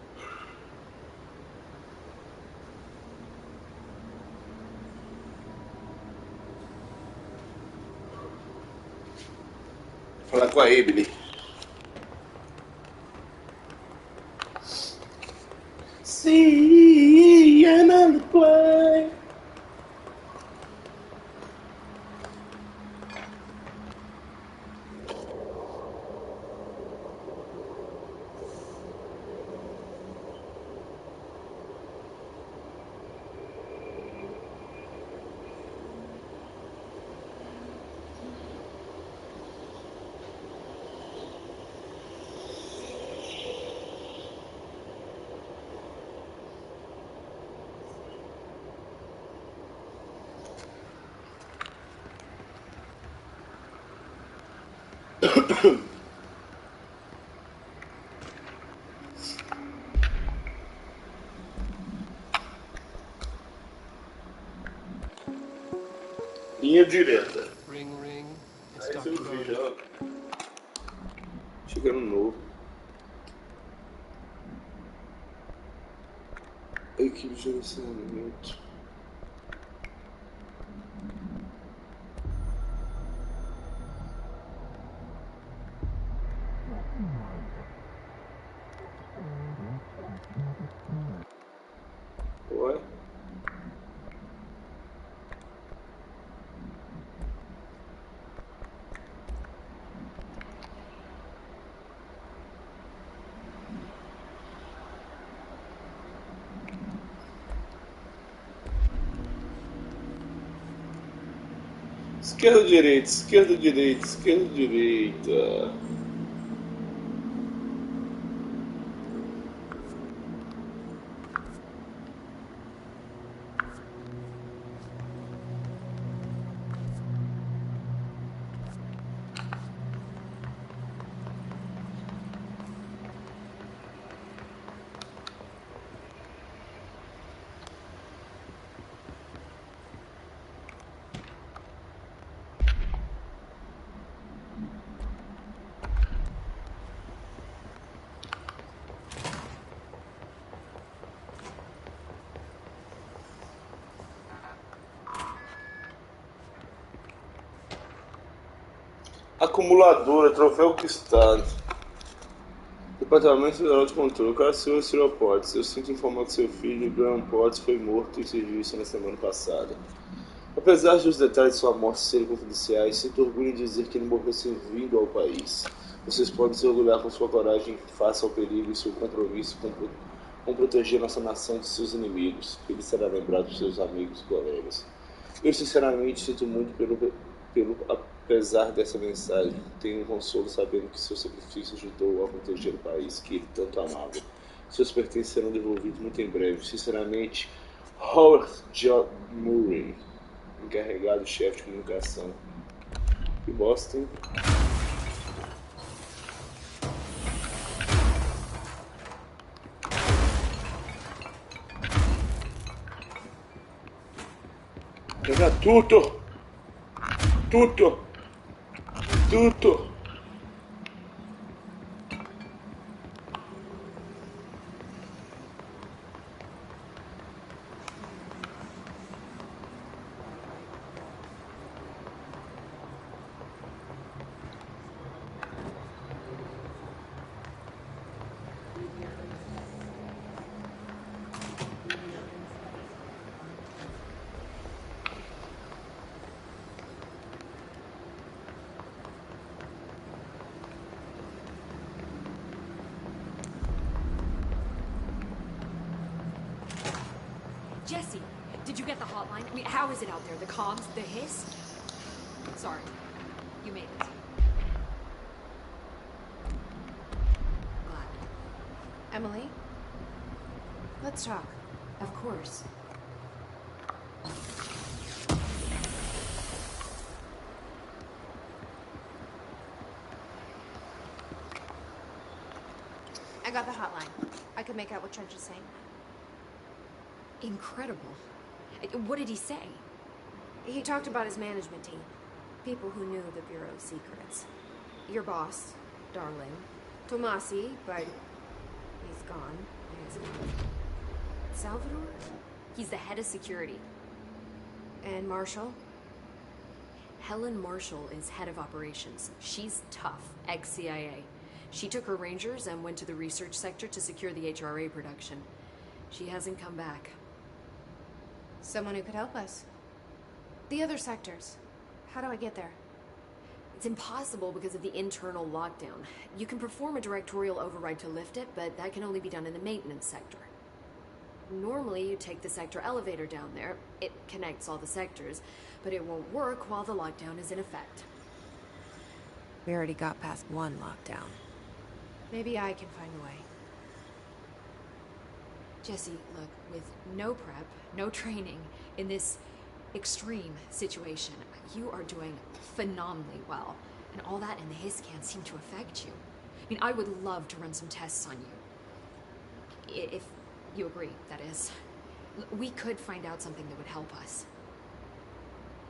Falar com a Emily. See another play. Linha direta. Ring, ring. It's Aí Dr. você vi Garner. já. Chegando novo. Equipe de gerenciamento. Ué? Esquerda, direita, esquerda, direita, esquerda, direita. Acumuladora, troféu conquistado. Departamento Federal de Controle. Cara, Sr. Potts, eu sinto informar que seu filho, Graham Potts, foi morto em serviço na semana passada. Apesar dos detalhes de sua morte serem confidenciais, sinto orgulho em dizer que ele morreu servindo ao país. Vocês podem se orgulhar com sua coragem face ao perigo e seu compromisso com proteger nossa nação de seus inimigos. Ele será lembrado por seus amigos e colegas. Eu sinceramente sinto muito apesar dessa mensagem. Tenho um consolo sabendo que seu sacrifício ajudou a proteger o país que ele tanto amava. Seus pertences serão devolvidos muito em breve. Sinceramente, Howard J. Murray, encarregado-chefe de comunicação. Que bosta, hein? Era tutto! Tutto! Tutto! Jesse, did you get the hotline? I mean, how is it out there? The comms? The hiss? Sorry. You made it. Glad. Emily? Let's talk. Of course. I got the hotline. I could make out what Trench is saying. Incredible. What did he say? He talked about his management team. People who knew the Bureau's secrets. Your boss, Darling. Tomasi, but he's gone. Salvador? He's the head of security. And Marshall? Helen Marshall is head of operations. She's tough, ex-CIA. She took her Rangers and went to the research sector to secure the HRA production. She hasn't come back. Someone who could help us. The other sectors. How do I get there? It's impossible because of the internal lockdown. You can perform a directorial override to lift it, but that can only be done in the maintenance sector. Normally, you take the sector elevator down there. It connects all the sectors, but it won't work while the lockdown is in effect. We already got past one lockdown. Maybe I can find a way. Jesse, look, with no prep, no training, in this extreme situation, you are doing phenomenally well. And all that and the hiss can't seem to affect you. I mean, I would love to run some tests on you. If you agree, that is. We could find out something that would help us.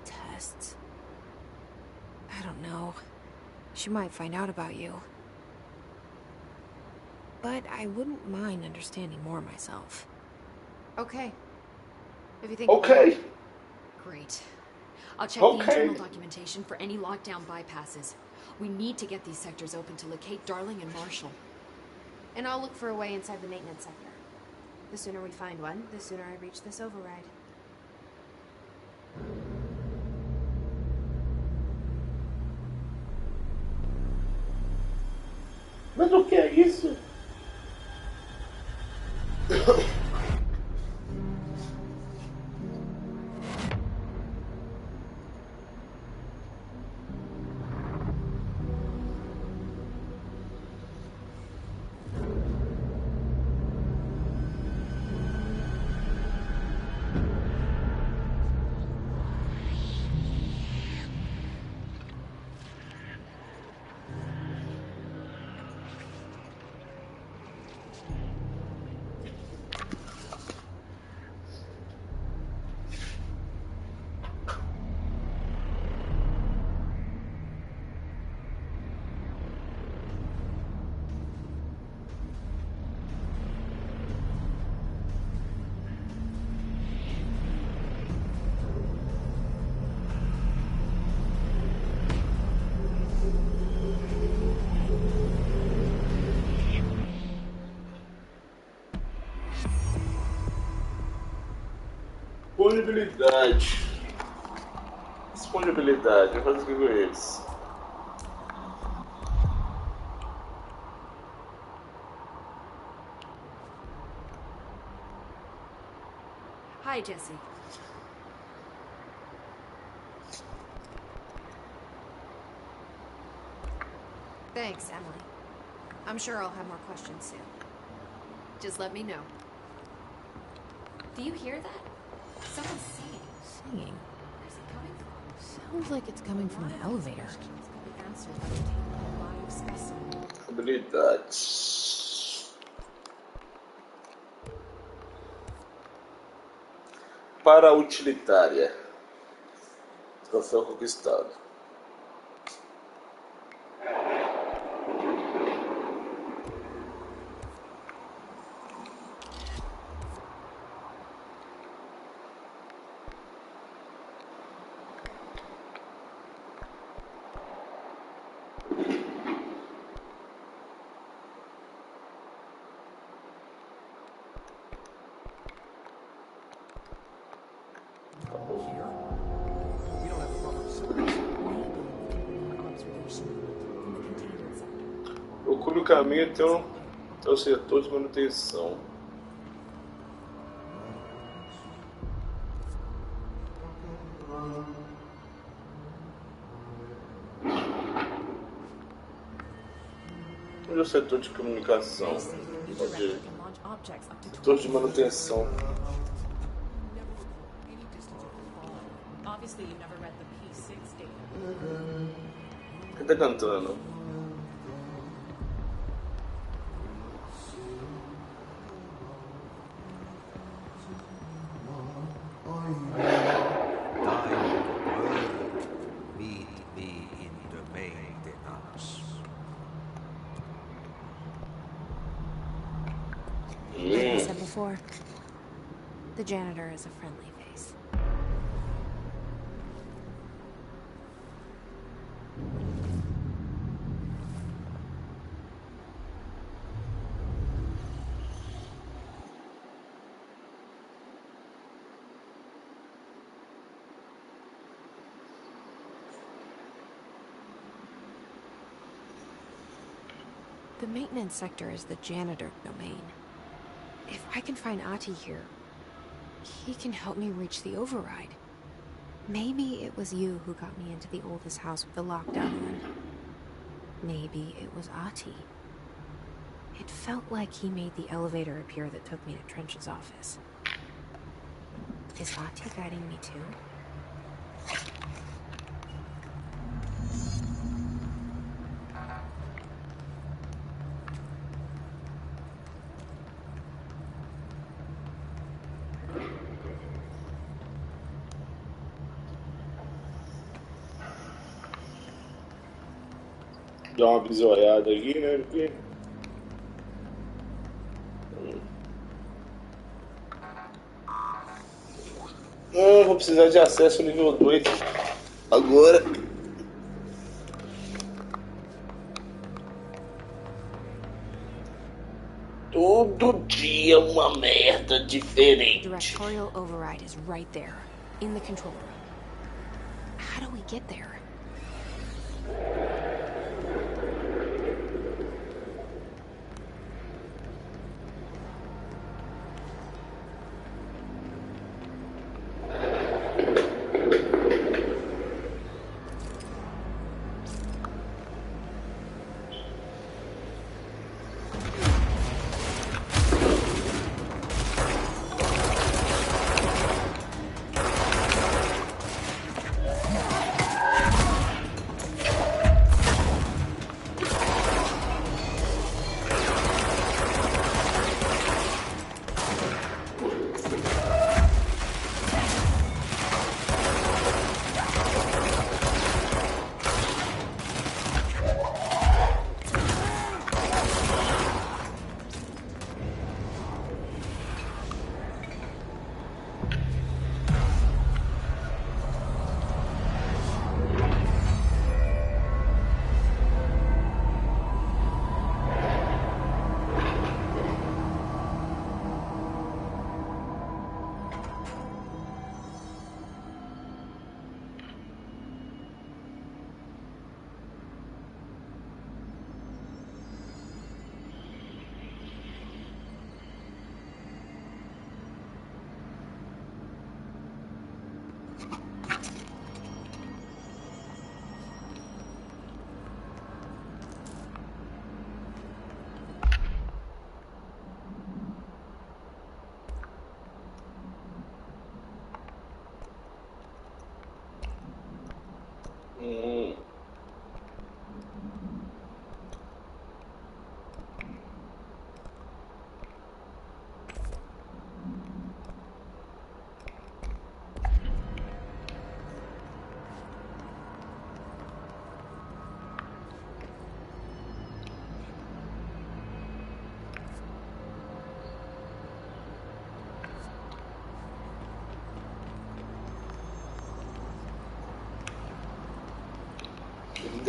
Tests? I don't know. She might find out about you. But I wouldn't mind understanding more myself. Okay. If you think... Okay. Great. I'll check the internal documentation for any lockdown bypasses. We need to get these sectors open to locate Darling and Marshall. And I'll look for a way inside the maintenance sector. The sooner we find one, the sooner I reach this override. Mas o que é isso? Disponibilidade. Disponibilidade. Vou fazer o que com eles? Hi, Jesse. Thanks, Emily. I'm sure I'll have more questions soon. Just let me know. Do you hear that? Someone's singing. Singing? Where's it coming from? Sounds like it's coming from the elevator. Habilidades. Para a utilitária. Troféu conquistado. Procure o caminho até o setor de manutenção. Onde é o setor de comunicação? Setor de manutenção. Quem tá cantando? Like I said before, the janitor is a friendly face. The maintenance sector is the janitor domain. If I can find Ati here, he can help me reach the override. Maybe it was you who got me into the oldest house with the lockdown on. Maybe it was Ati. It felt like he made the elevator appear that took me to Trench's office. Is Ati guiding me too? Dá uma bisoiada aqui, né? Porque... vou precisar de acesso nível 2 agora. Todo dia uma merda diferente. The directorial override is right there, in the control room. How do we get there?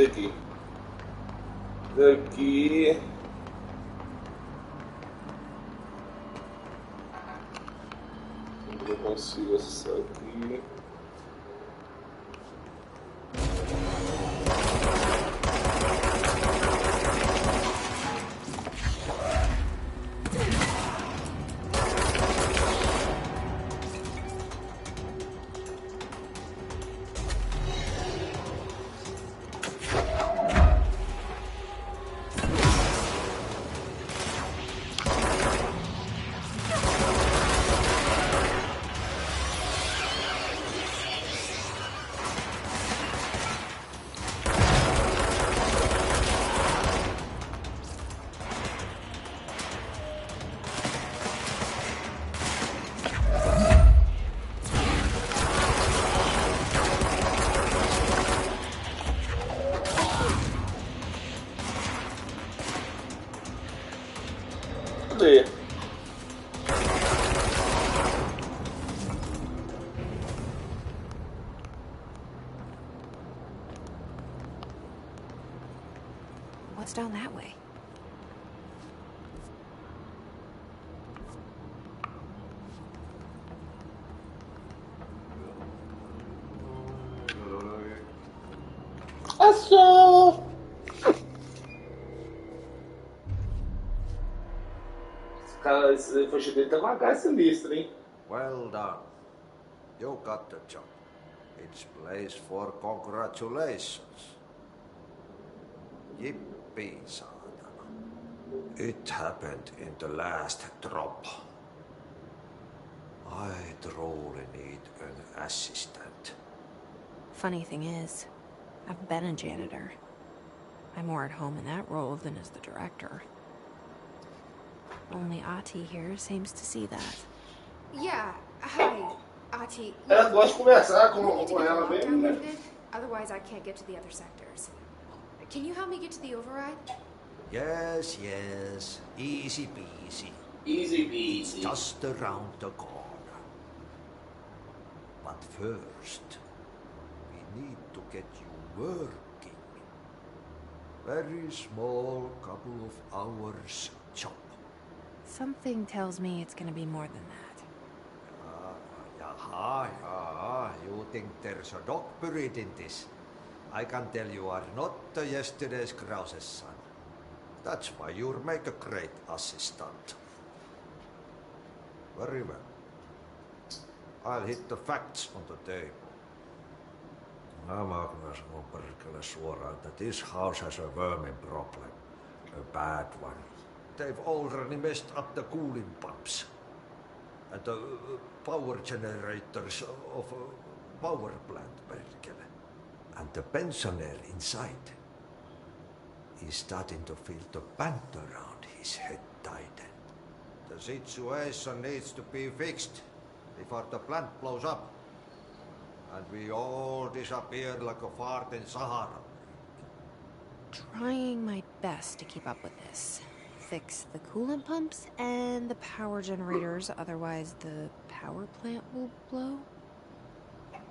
Daqui. Daqui. Eu consigo acessar aqui. Cadê? What's down that way? Passou! Cara, esse faixa dele tá com H sinistro, hein? Well done. You got the job. It's place for congratulations. Yippee, saatana. It happened in the last drop. I truly need an assistant. Funny thing is, I've been a janitor. I'm more at home in that role than as the director. Only Ati here seems to see that. Yeah, hi, Ati. Ela gosta de conversar We need to com get the ela lockdown mesmo, né? lifted, otherwise I can't get to the other sectors. Can you help me get to the override? Yes, yes. Easy peasy. Easy peasy. Just around the corner. But first, we need to get you working. Very small, couple of hours job. Something tells me it's gonna be more than that. Yaha. You think there's a dog buried in this? I can tell you are not yesterday's Krause's son. That's why you'll make a great assistant. Very well. I'll hit the facts on the table. Mä kyllä sanon perkele suoraan, that this house has a vermin problem. A bad one. They've already messed up the cooling pumps. And the power generators of a power plant, perkele. And the pensioner inside is starting to feel the band around his head tighten. The situation needs to be fixed before the plant blows up. And we all disappear like a fart in Sahara. Trying my best to keep up with this. Fix the coolant pumps and the power generators, otherwise the power plant will blow.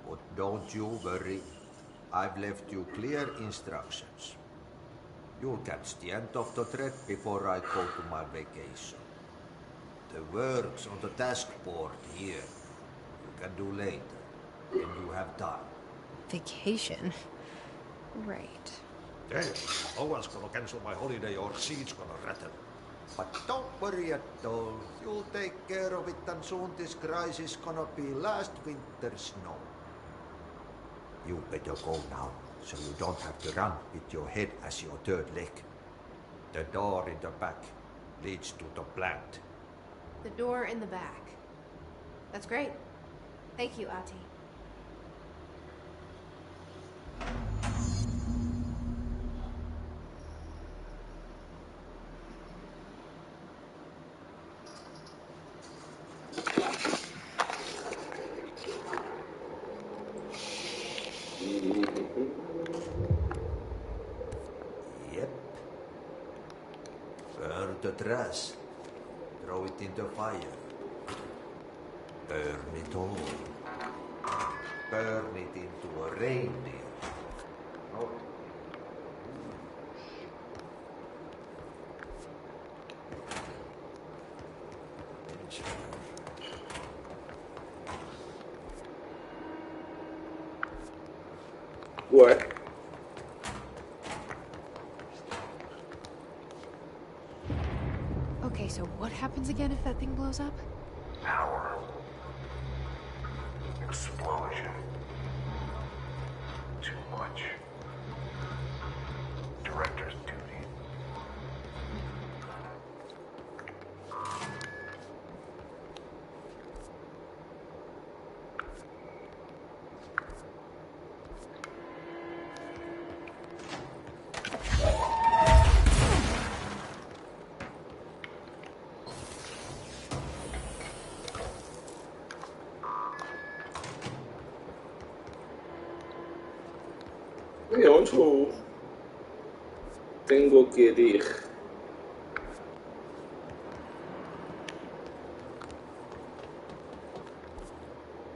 But don't you worry. I've left you clear instructions. You'll catch the end of the thread before I go to my vacation. The work's on the task board here. You can do later, when you have time. Vacation? Right. Hey, no one's gonna cancel my holiday or seat's gonna rattle. But don't worry at all. You'll take care of it and soon this crisis gonna be last winter's snow. You better go now, so you don't have to run with your head as your third leg. The door in the back leads to the plant. The door in the back. That's great. Thank you, Ati. Yep. Burn the trash. Throw it in the fire. Burn it all. Burn it into a reindeer. No. Ué? Okay, so what happens again if that thing blows up? Power. Explosion. Too much. Director's duty. E onde eu tenho que ir?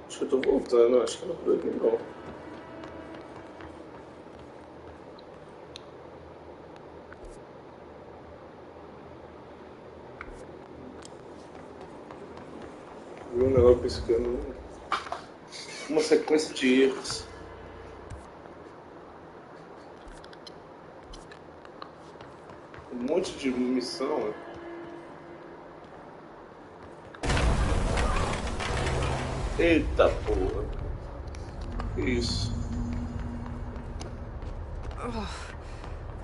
Acho que eu tô voltando, acho que não é por aqui não. Vi um negócio piscando. Uma sequência de erros. Um monte de missão, né? Eita porra. Que isso? Ugh,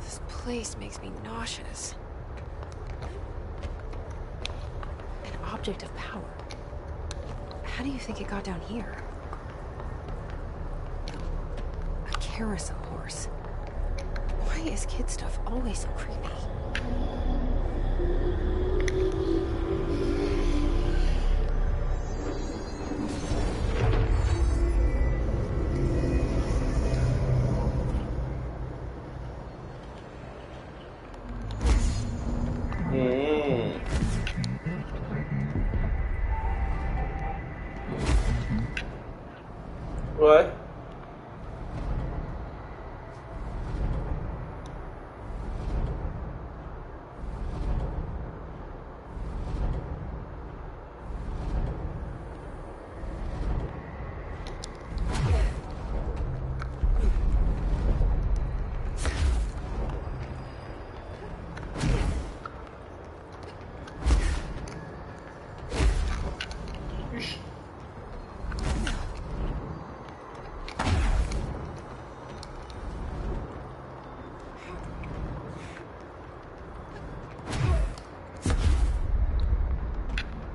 this place makes me nauseous. An object of power. How do you think it got down here? A carousel horse. Why is kid stuff always so creepy? Ué?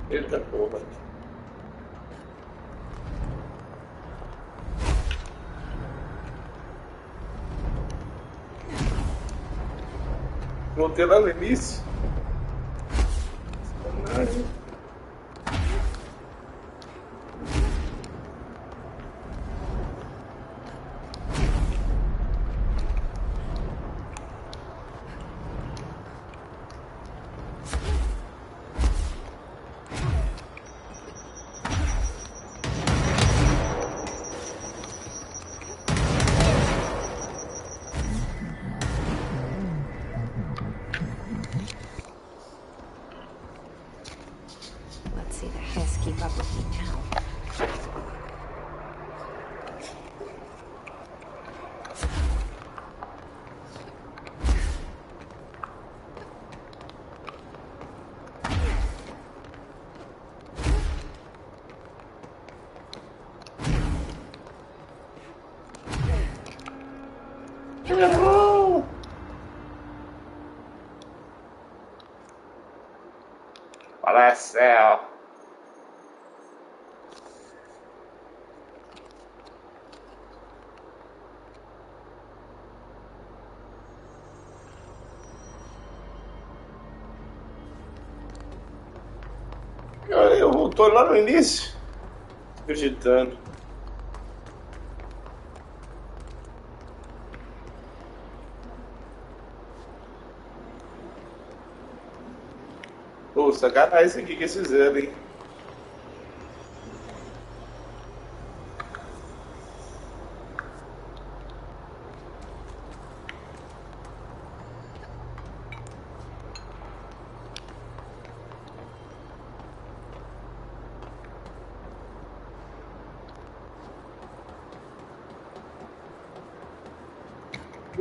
Eita porra. Voltei lá no início. Sacanagem. Let's see the Hess keep up with me now. Fala céu. Eu tô lá no início, acreditando. Pô, sacanagem isso aqui que eles fizeram, hein?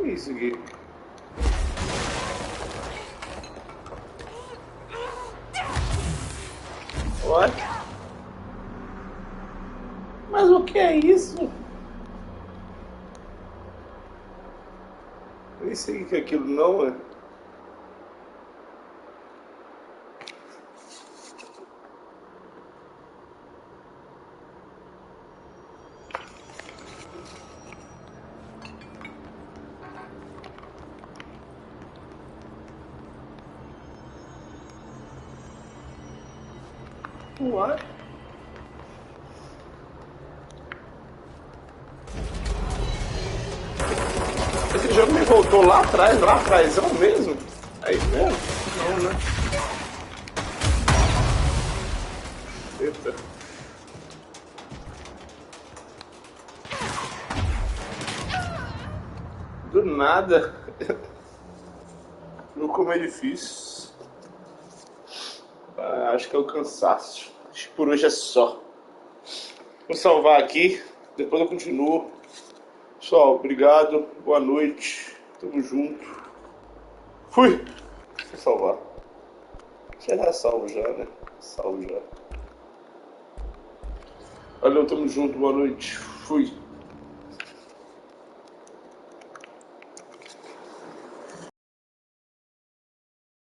que é isso aqui? What? Mas o que é isso? Eu nem sei o que aquilo não é. What? Esse jogo me voltou lá atrás mesmo? É isso mesmo? Não, né? Eita. Do nada. Não como é difícil. Acho que é o cansaço. Acho que por hoje é só. Vou salvar aqui, depois eu continuo. Pessoal, obrigado, boa noite, tamo junto. Fui! Vou salvar. Já tá salvo já, né? Salvo já. Valeu, tamo junto, boa noite. Fui.